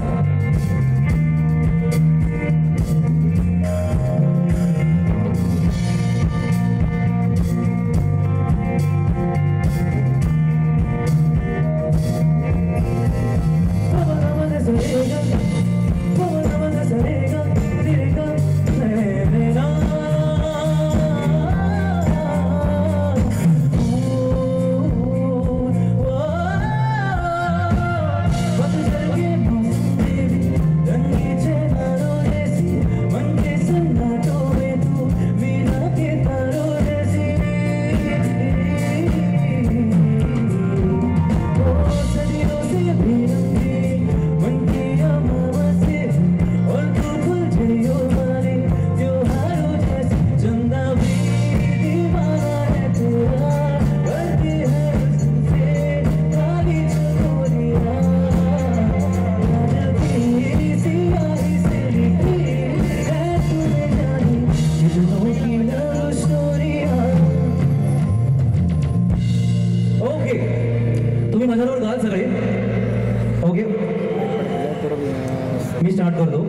मी स्टार्ट कर दो.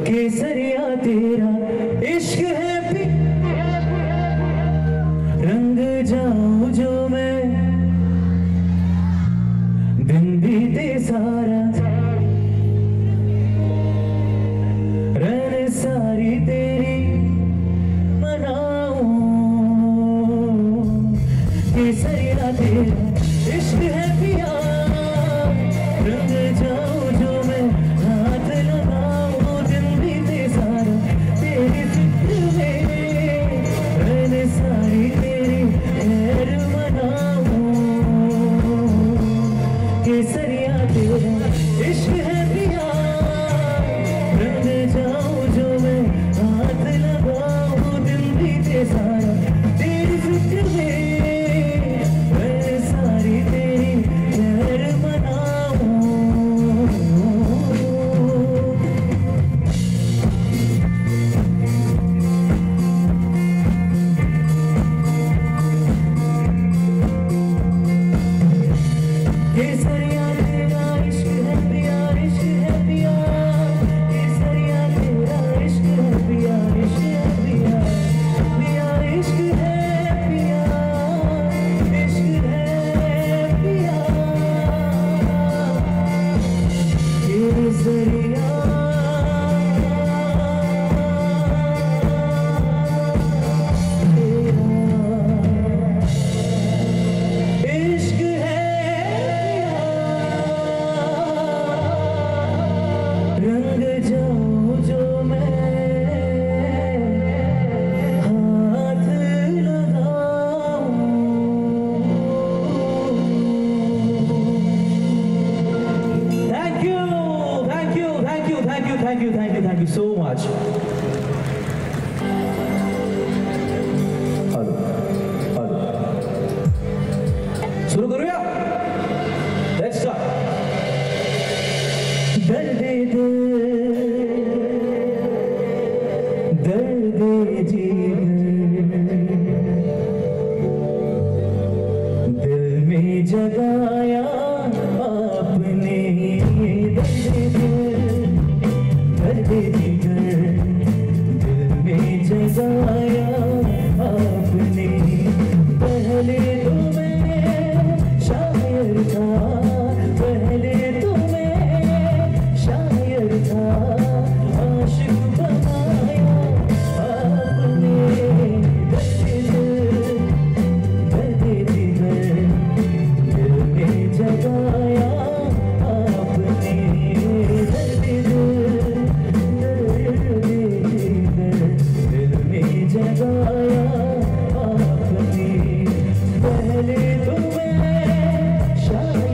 केसरिया तेरा इश्क है भी रंग जाऊं जो मैं दिन बीते सारा रन सारी तेरी मनाऊं. केसरिया तेरा इश्क है पिया रंग जाऊं जो मैं हाथ लगाऊं दिन बीते सारा तेरी फिक्र में रन सारी तेरी खैर मनाऊं. केसरिया तेरा इश्क है पिया रंग जाऊं जो मैं हाथ लगाऊं दिन बीते सारा तेरी फिक्र में रन सारी तेरी खैर मनाऊं. केसरिया तेरा इश्क है पिया इश्क है पिया. केसरिया तेरा इश्क है पिया इश्क है पिया. पिया इश्क है पिया इश्क है पिया. केसरिया इश्क है रंग जाऊं जो मैं हाथ लगाऊं. Thank you, thank you, thank you, thank you, thank you, thank you, thank you so much. शुरू करूया. Let's start. दर्द जिगर दिल में जगाया आपने. दर्द जिगर दिल में जगाया आपने. पहले तो मैं शायर था पहले तो मैं शायर था आशिक बनाया आपने. दर्द जिगर दिल में जगाया आपने. दर्द जिगर दिल में जगाया आपने. पहले तो मैं शायर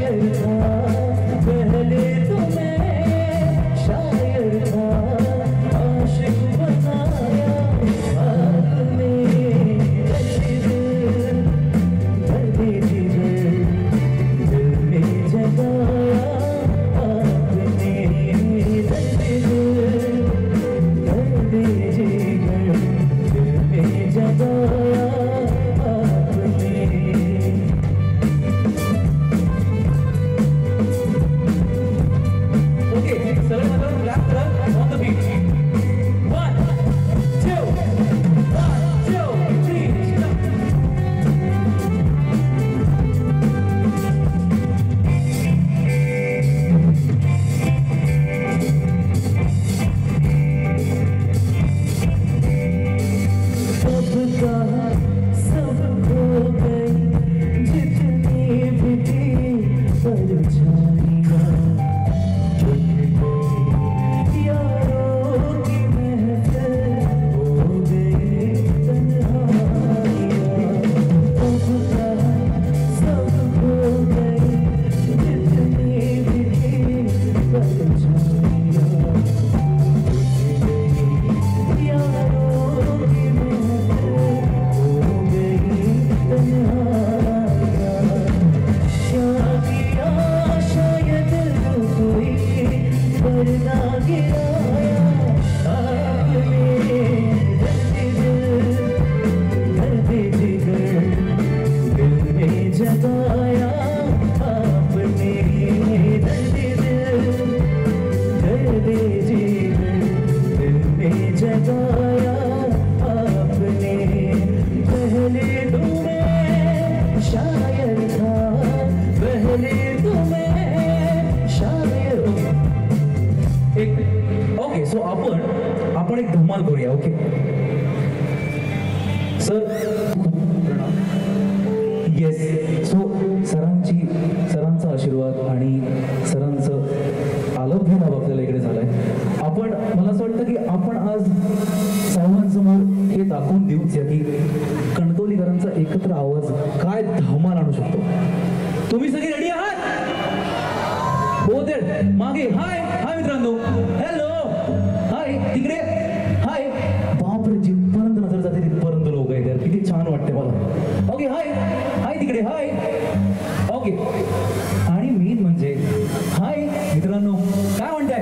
आपण एक धमाल करूया. Okay sir. येस. सो सरांचा आशीर्वाद आणि सरांचं आलब्ध नाव आपल्याला इकडे झालंय. आपण मला असं वाटतं की आपण आज सर्वांसमोर हे दाखवून देऊच या की कणकवलीकरांचा एकत्र आवाज काय धमाल आणू शकतो. तुम्ही सगळे रेडी आहात? हो दे मागे. हाय हाय मित्रांनो. हॅलो हाय तिकडे. हाय बापरे जिथपर्यंत नजर जाते तिथपर्यंत लोक आहेत यार. किती छान वाटते मला. ओके हाय हाय तिकडे. हाय ओके. आणि मेन म्हणजे हाय मित्रांनो काय म्हणताय?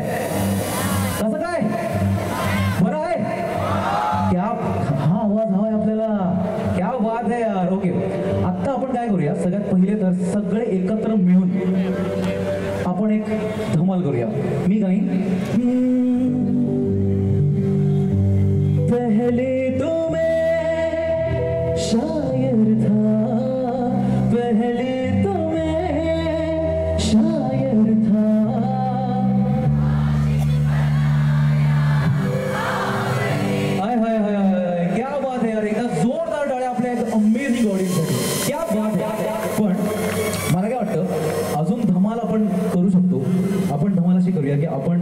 कसं काय बरं आहे? क्या हा आवाज हवाय आपल्याला. क्या बात आहे यार. ओके आत्ता आपण काय करूया सगळ्यात पहिले तर सगळे एकत्र मिळून आपण एक धमाल करूया. मी गाईन पहले तो मैं शायर था, पहले तो मैं शायर था. हाय हाय हाय हाय क्या बात है यार. एकदा जोरदार टाळ्या आपल्या अमेझिंग ऑडियन्ससाठी. क्या बात आहे. पण मला काय वाटतं अजून धमाल आपण करू शकतो. आपण धमाल अशी करूया की आपण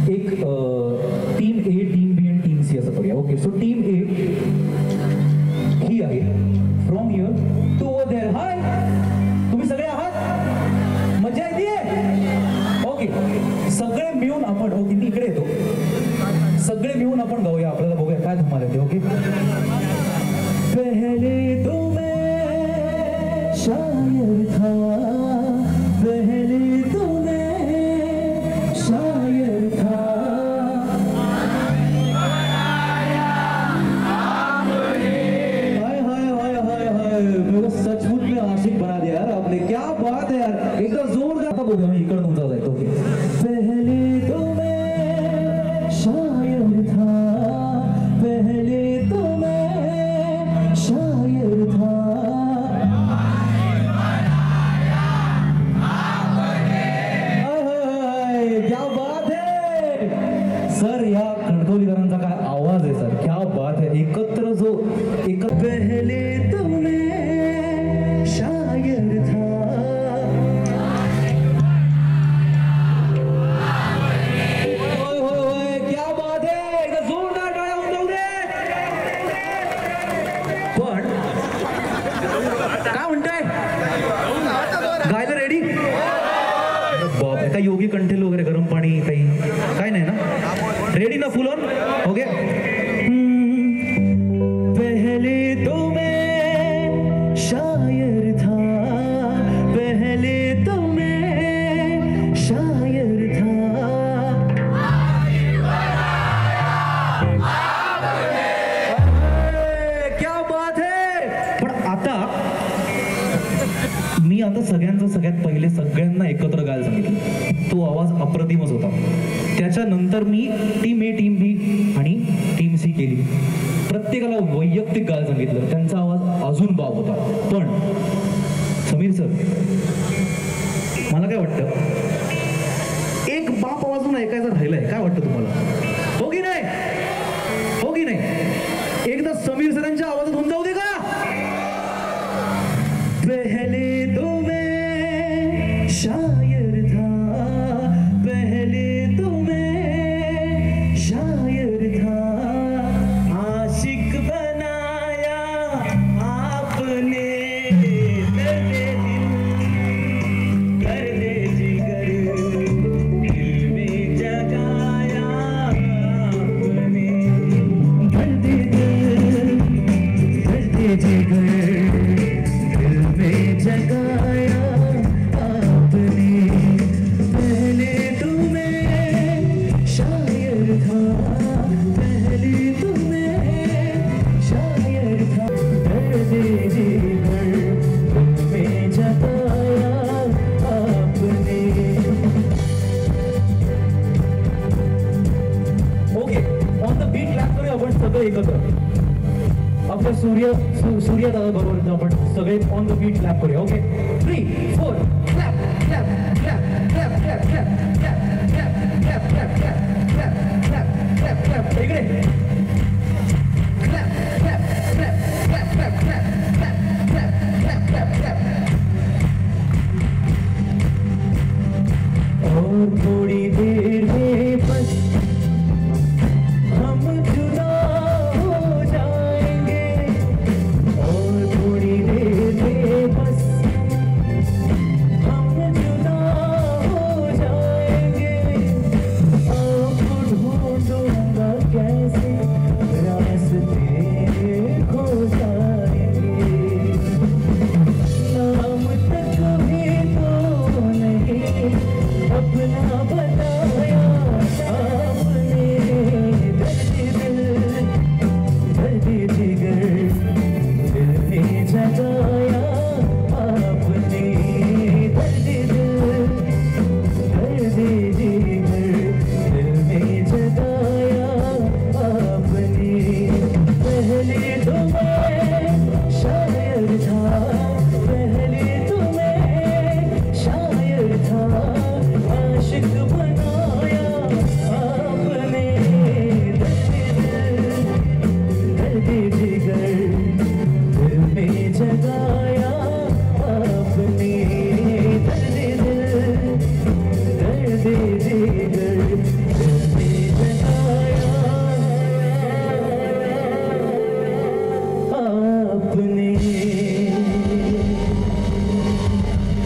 एक टीम ए टीम बी आणि टीम सी असं करूया. ओके सो टीम ए ही आहे from here to over there. Hi तुम्ही सगळे आहात? मजा येते? ओके सगळे मिळून आपण ओके मी इकडे येतो. सगळे मिळून आपण गाऊया. आपल्याला बघूया काय धमाल येते. ओके पहले तो मैं शायर था, पहले तो मैं शायर था. हाय हाय हाय हाय हाय मेरे सचमुच में आशिक बना दिया यार आपने. क्या बात है यार. एकदा जोरदार बोलूया. मी इकडे तुमचा जायचो. ओके पहले तो मैं शायर था, पहले तो मैं शायर था. क्या बात है सर. या कणकवलीकरांचा काय आवाज आहे सर. क्या बात है. एकत्र जो पहले तो मैं शायर था. क्या बात है. एकदा जोरदार टाळ्या होऊन जाऊ दे. पण काय म्हणताय गायला रेडी? बापरे काही योगी कंठेल वगैरे गरम पाणी काही काय नाही ना? रेडी ना फुल ऑन? ओके पहले तो मैं शायर था, पहले तो मैं शायर था. क्या बात है. पण आता मी आता सगळ्यात पहिले सगळ्यांना एकत्र गायला सांगितलं. तो आवाज अप्रतिमच होता. त्याच्यानंतर मी टीम ए टीम बी आणि टीम सी केली. प्रत्येकाला वैयक्तिक गायला सांगितलं. त्यांचा आवाज अजून बाब होता. पण समीर सर मला काय वाटतं एक बाप आवाजून ऐकायचा राहिलाय. काय वाटतं तुम्हाला? हो की नाही? हो की नाही? एकदा समीर सरांच्या आवाजात होऊन जाऊ दे का? पहले तो मैं शायर था, पहले तो मैं शायर था. आशिक बनाया आपने, दर्द जिगर दिल में जगाया आपने. दर्द जिगर दिल में जगाया आपने. पहले तो मैं शायर था, पहले तो मैं शायर था. दर्द जिगर दिल में जगाया आपने. Okay on the beat clap करूया आपण सगळे एकत्र. आपल्या सूर्य दादा बरोबर आपण सगळे ऑन द बीट क्लॅप करूया. Okay 3 4 clap clap clap clap clap clap clap clap clap clap clap clap clap clap. इकडे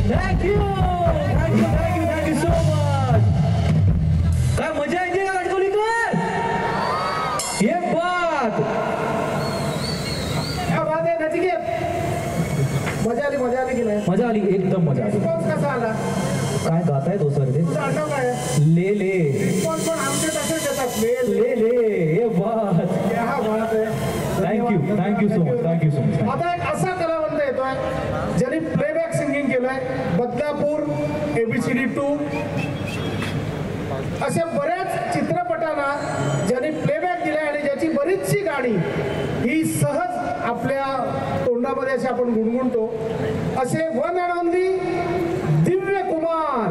thank you thank you thank you thank you so much. काय मजा येते का गडकोलीकर? एक बात. क्या बात आहे नचिकेत? मजा आली की नाही? मजा आली एकदम मजा आली. रिस्पॉन्स कसा आला? काय गाताय तो सर ते? तुझं आठव काय आहे? ले ले रिस्पॉन्स पण आमचे तसेच देतात. ले ले ये बात. क्या बात आहे. Thank you so much thank you so much. आता एक असा कलावंत येतोय ज्यांनी प्लेबॅक सिंगिंग केलंय. बदलापूर, ABCD 2 अशा बऱ्याच चित्रपटांना ज्यांनी प्लेबॅक दिलाय आणि ज्याची बरीचशी गाणी ही सहज आपल्या तोंडामध्ये असे आपण गुणगुणतो. असे one and only Divya Kumar.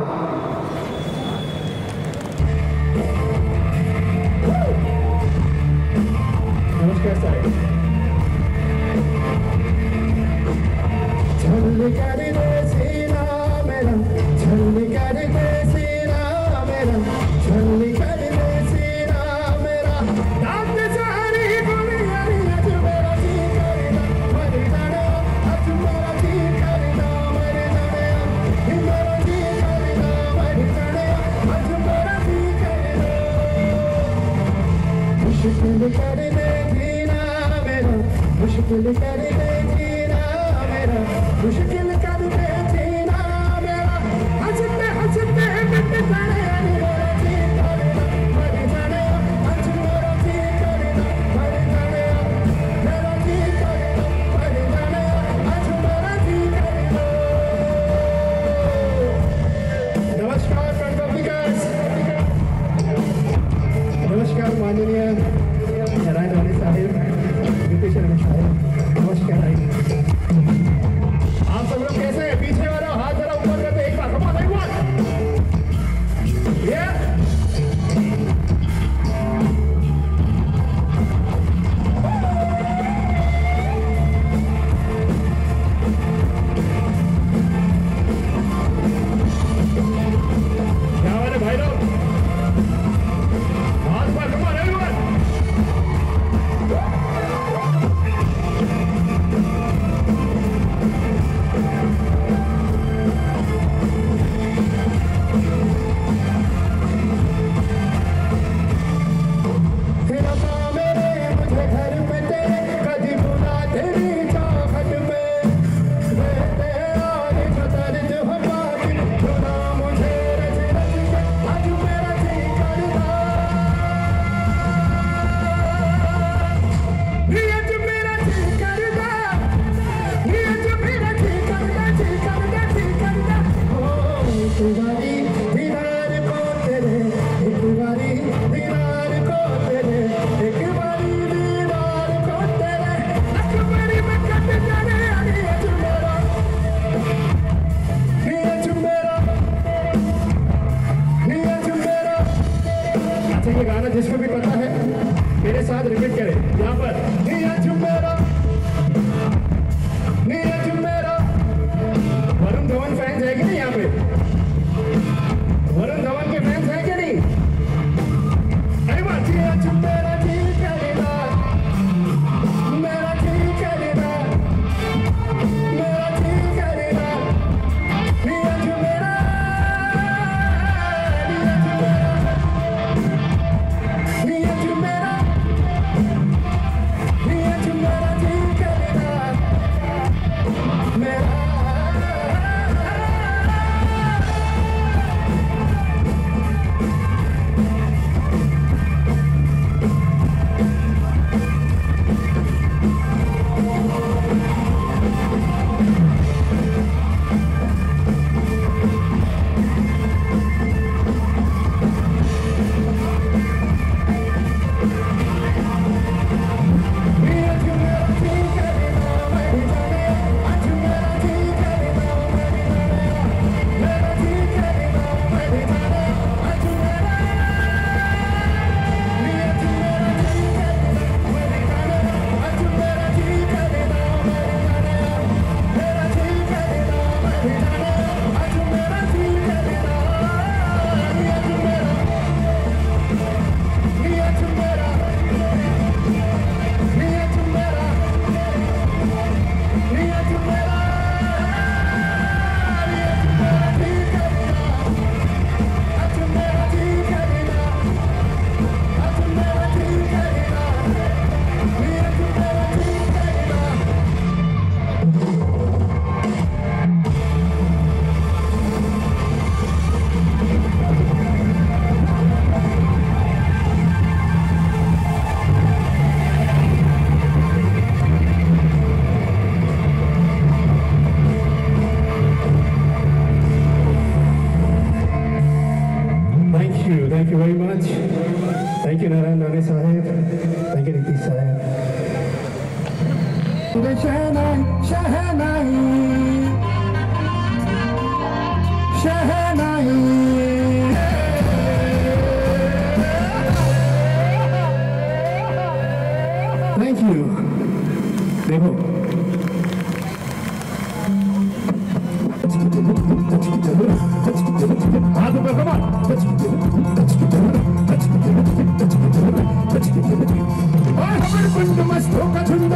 नमस्कार साहेब. झलकार दे सीना मेरा, झलकार दे सीना मेरा, झलकार दे सीना मेरा. दाद सारी दुनिया री आज मेरा जी करना मर जाना, आज मेरा जी करना मर जाना, मेरा जी करना मर जाना, आज मेरा जी करना. मुश्किल कर दे जीना मेरा, मुश्किल कर दे जीना मेरा, मुश्किल कर दे जीना मेरा. हंसते हंसते कट जाने मेरा जी करना मर जाने, आज मेरा जी करना मर जाने, मेरा जी करना मर जाने, आज मेरा जी करना. नमस्कार प्रणविकास. नमस्कार माननीय नारायण राणे साहेब, नितेश राणे साहेब. नमस्कार. आप सब लोग कैसे हैं? पीछे वाला हाथ जरा ऊपर करते एक बार. कमाल एक बार. क्या वाले भाई लोग हाथ पर. कमाल एक बार. ये गाना जिसको भी पता है मेरे साथ रिपीट करें. यहाँ पर निया चुमेरा, निया चुमेरा. वरुण धवन फैंस है कि नहीं? यहाँ पे वरुण धवन के फैंस है कि नहीं? अरे बात. निया चुमेरा जी करेगा मेरा जी करेगा, मेरा जी करेगा. निया चुमेरा, निया चुमेरा, निया चुमेरा. Thank you very much. Thank you Narayan Nane Sahib. Thank you Nitish Sahib. Thank you. देखो हाथ ऊपर कमा कुंड मस्तों का झुंड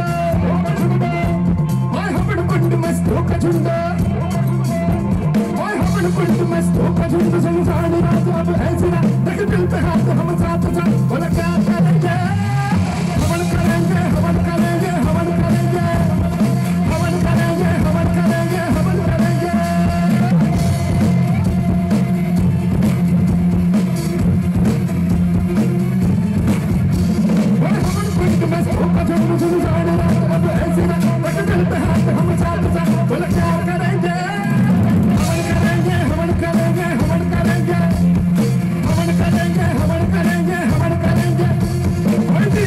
कुंड मस्तों का झुंड कुंड मस्तों का झुंड संसार रात अब है सिरा तक दिल पे हाथ हम साथ साथ बोला क्या करेंगे हवन करेंगे हवन करेंगे हवन करेंगे हवन करेंगे हवन करेंगे हवन करेंगे कुंड मस्तों का झुंड संसार रात अब है सिरा तक दिल पे हाथ हम साथ साथ बोला क्या करेंगे हवन करेंगे हवन करेंगे हवन करेंगे हवन करेंगे हवन करेंगे हवन करेंगे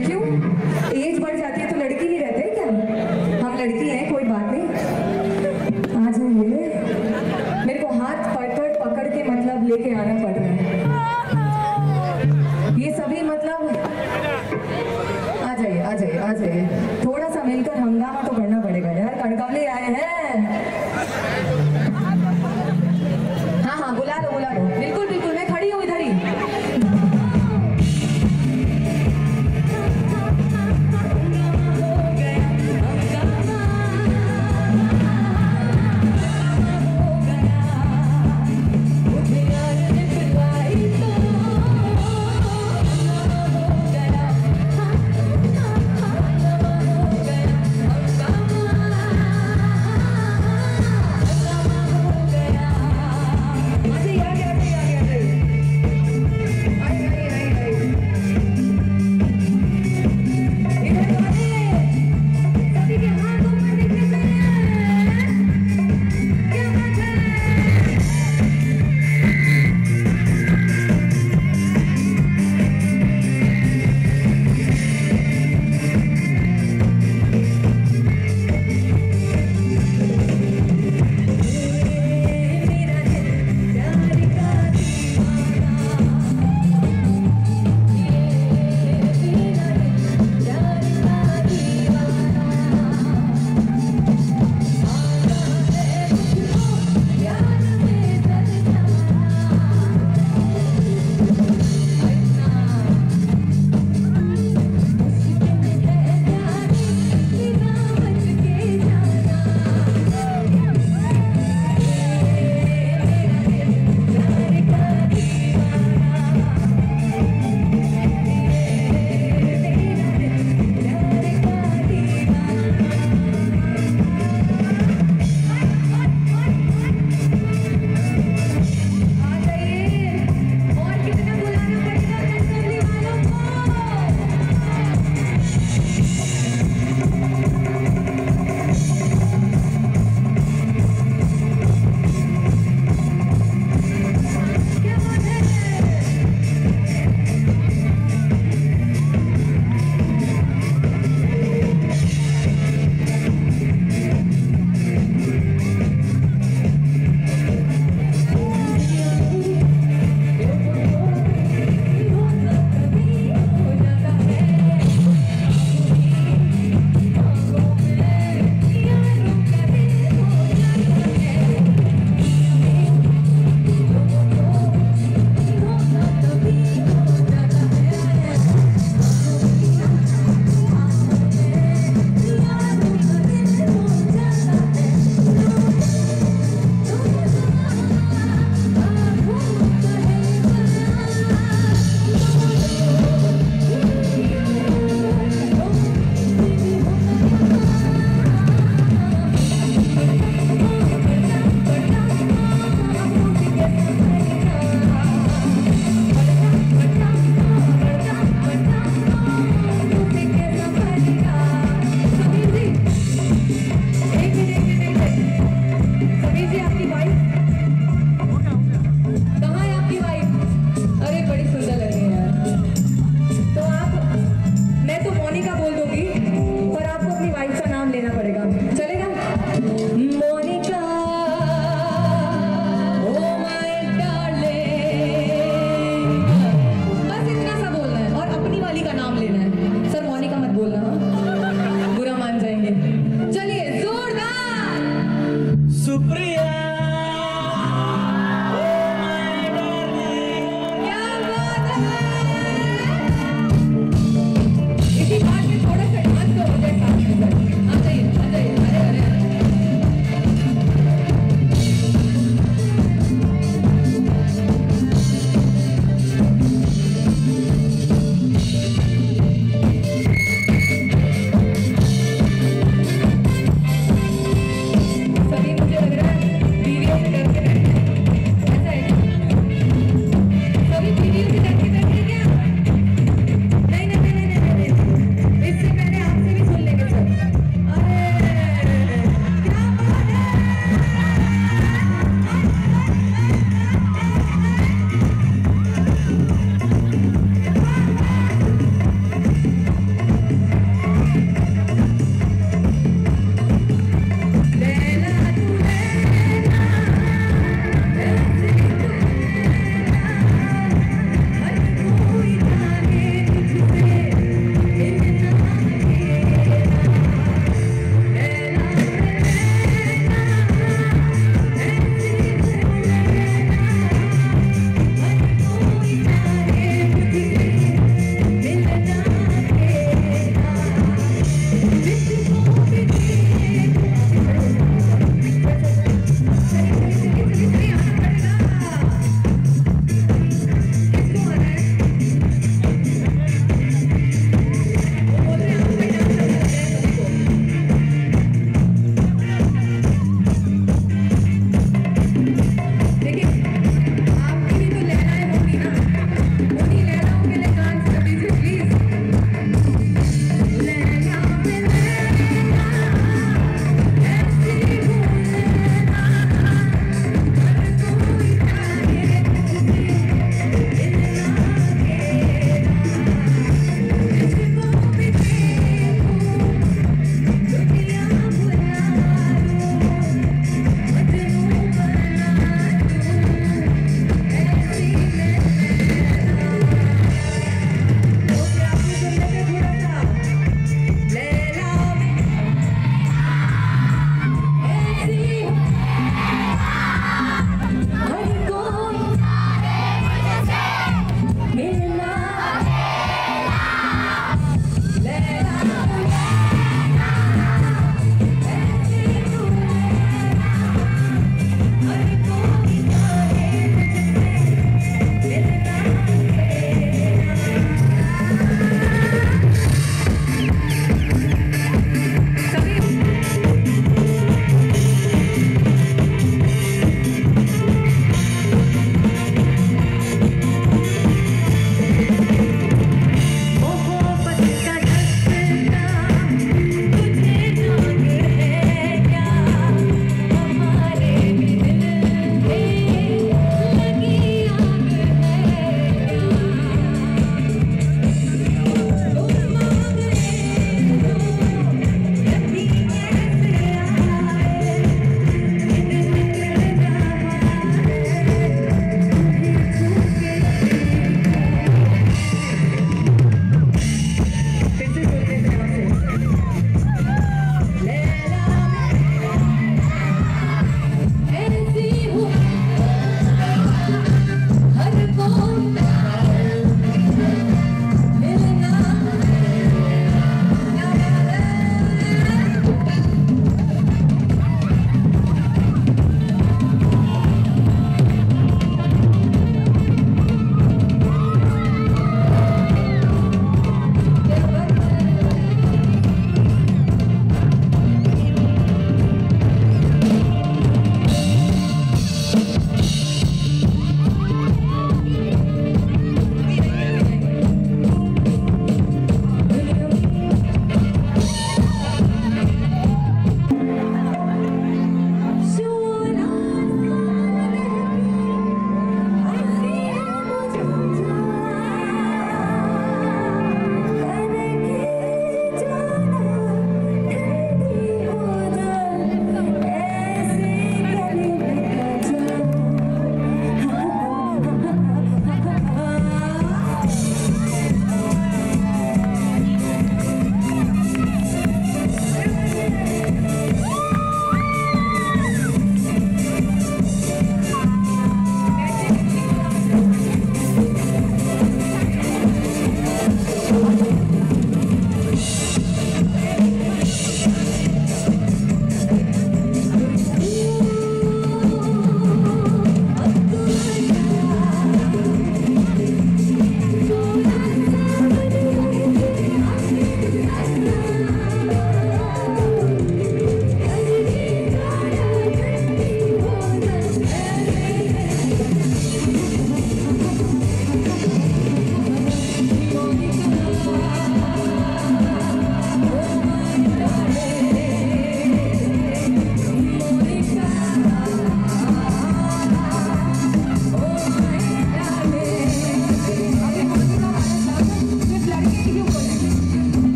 क्यों? एज बढ़ जाती है तो लड़की नहीं रहते क्या? हम लड़की हैं, कोई बात नहीं। आ जाइए, मेरे को हाथ पकड़ पकड़ के मतलब लेके आना पड़ रहा है। ये सभी मतलब आ जाइए, आ जाइए, आ जाइए। थोड़ा सा मिलकर हंगामा तो करना पड़ेगा यार। कणकवली आए हैं,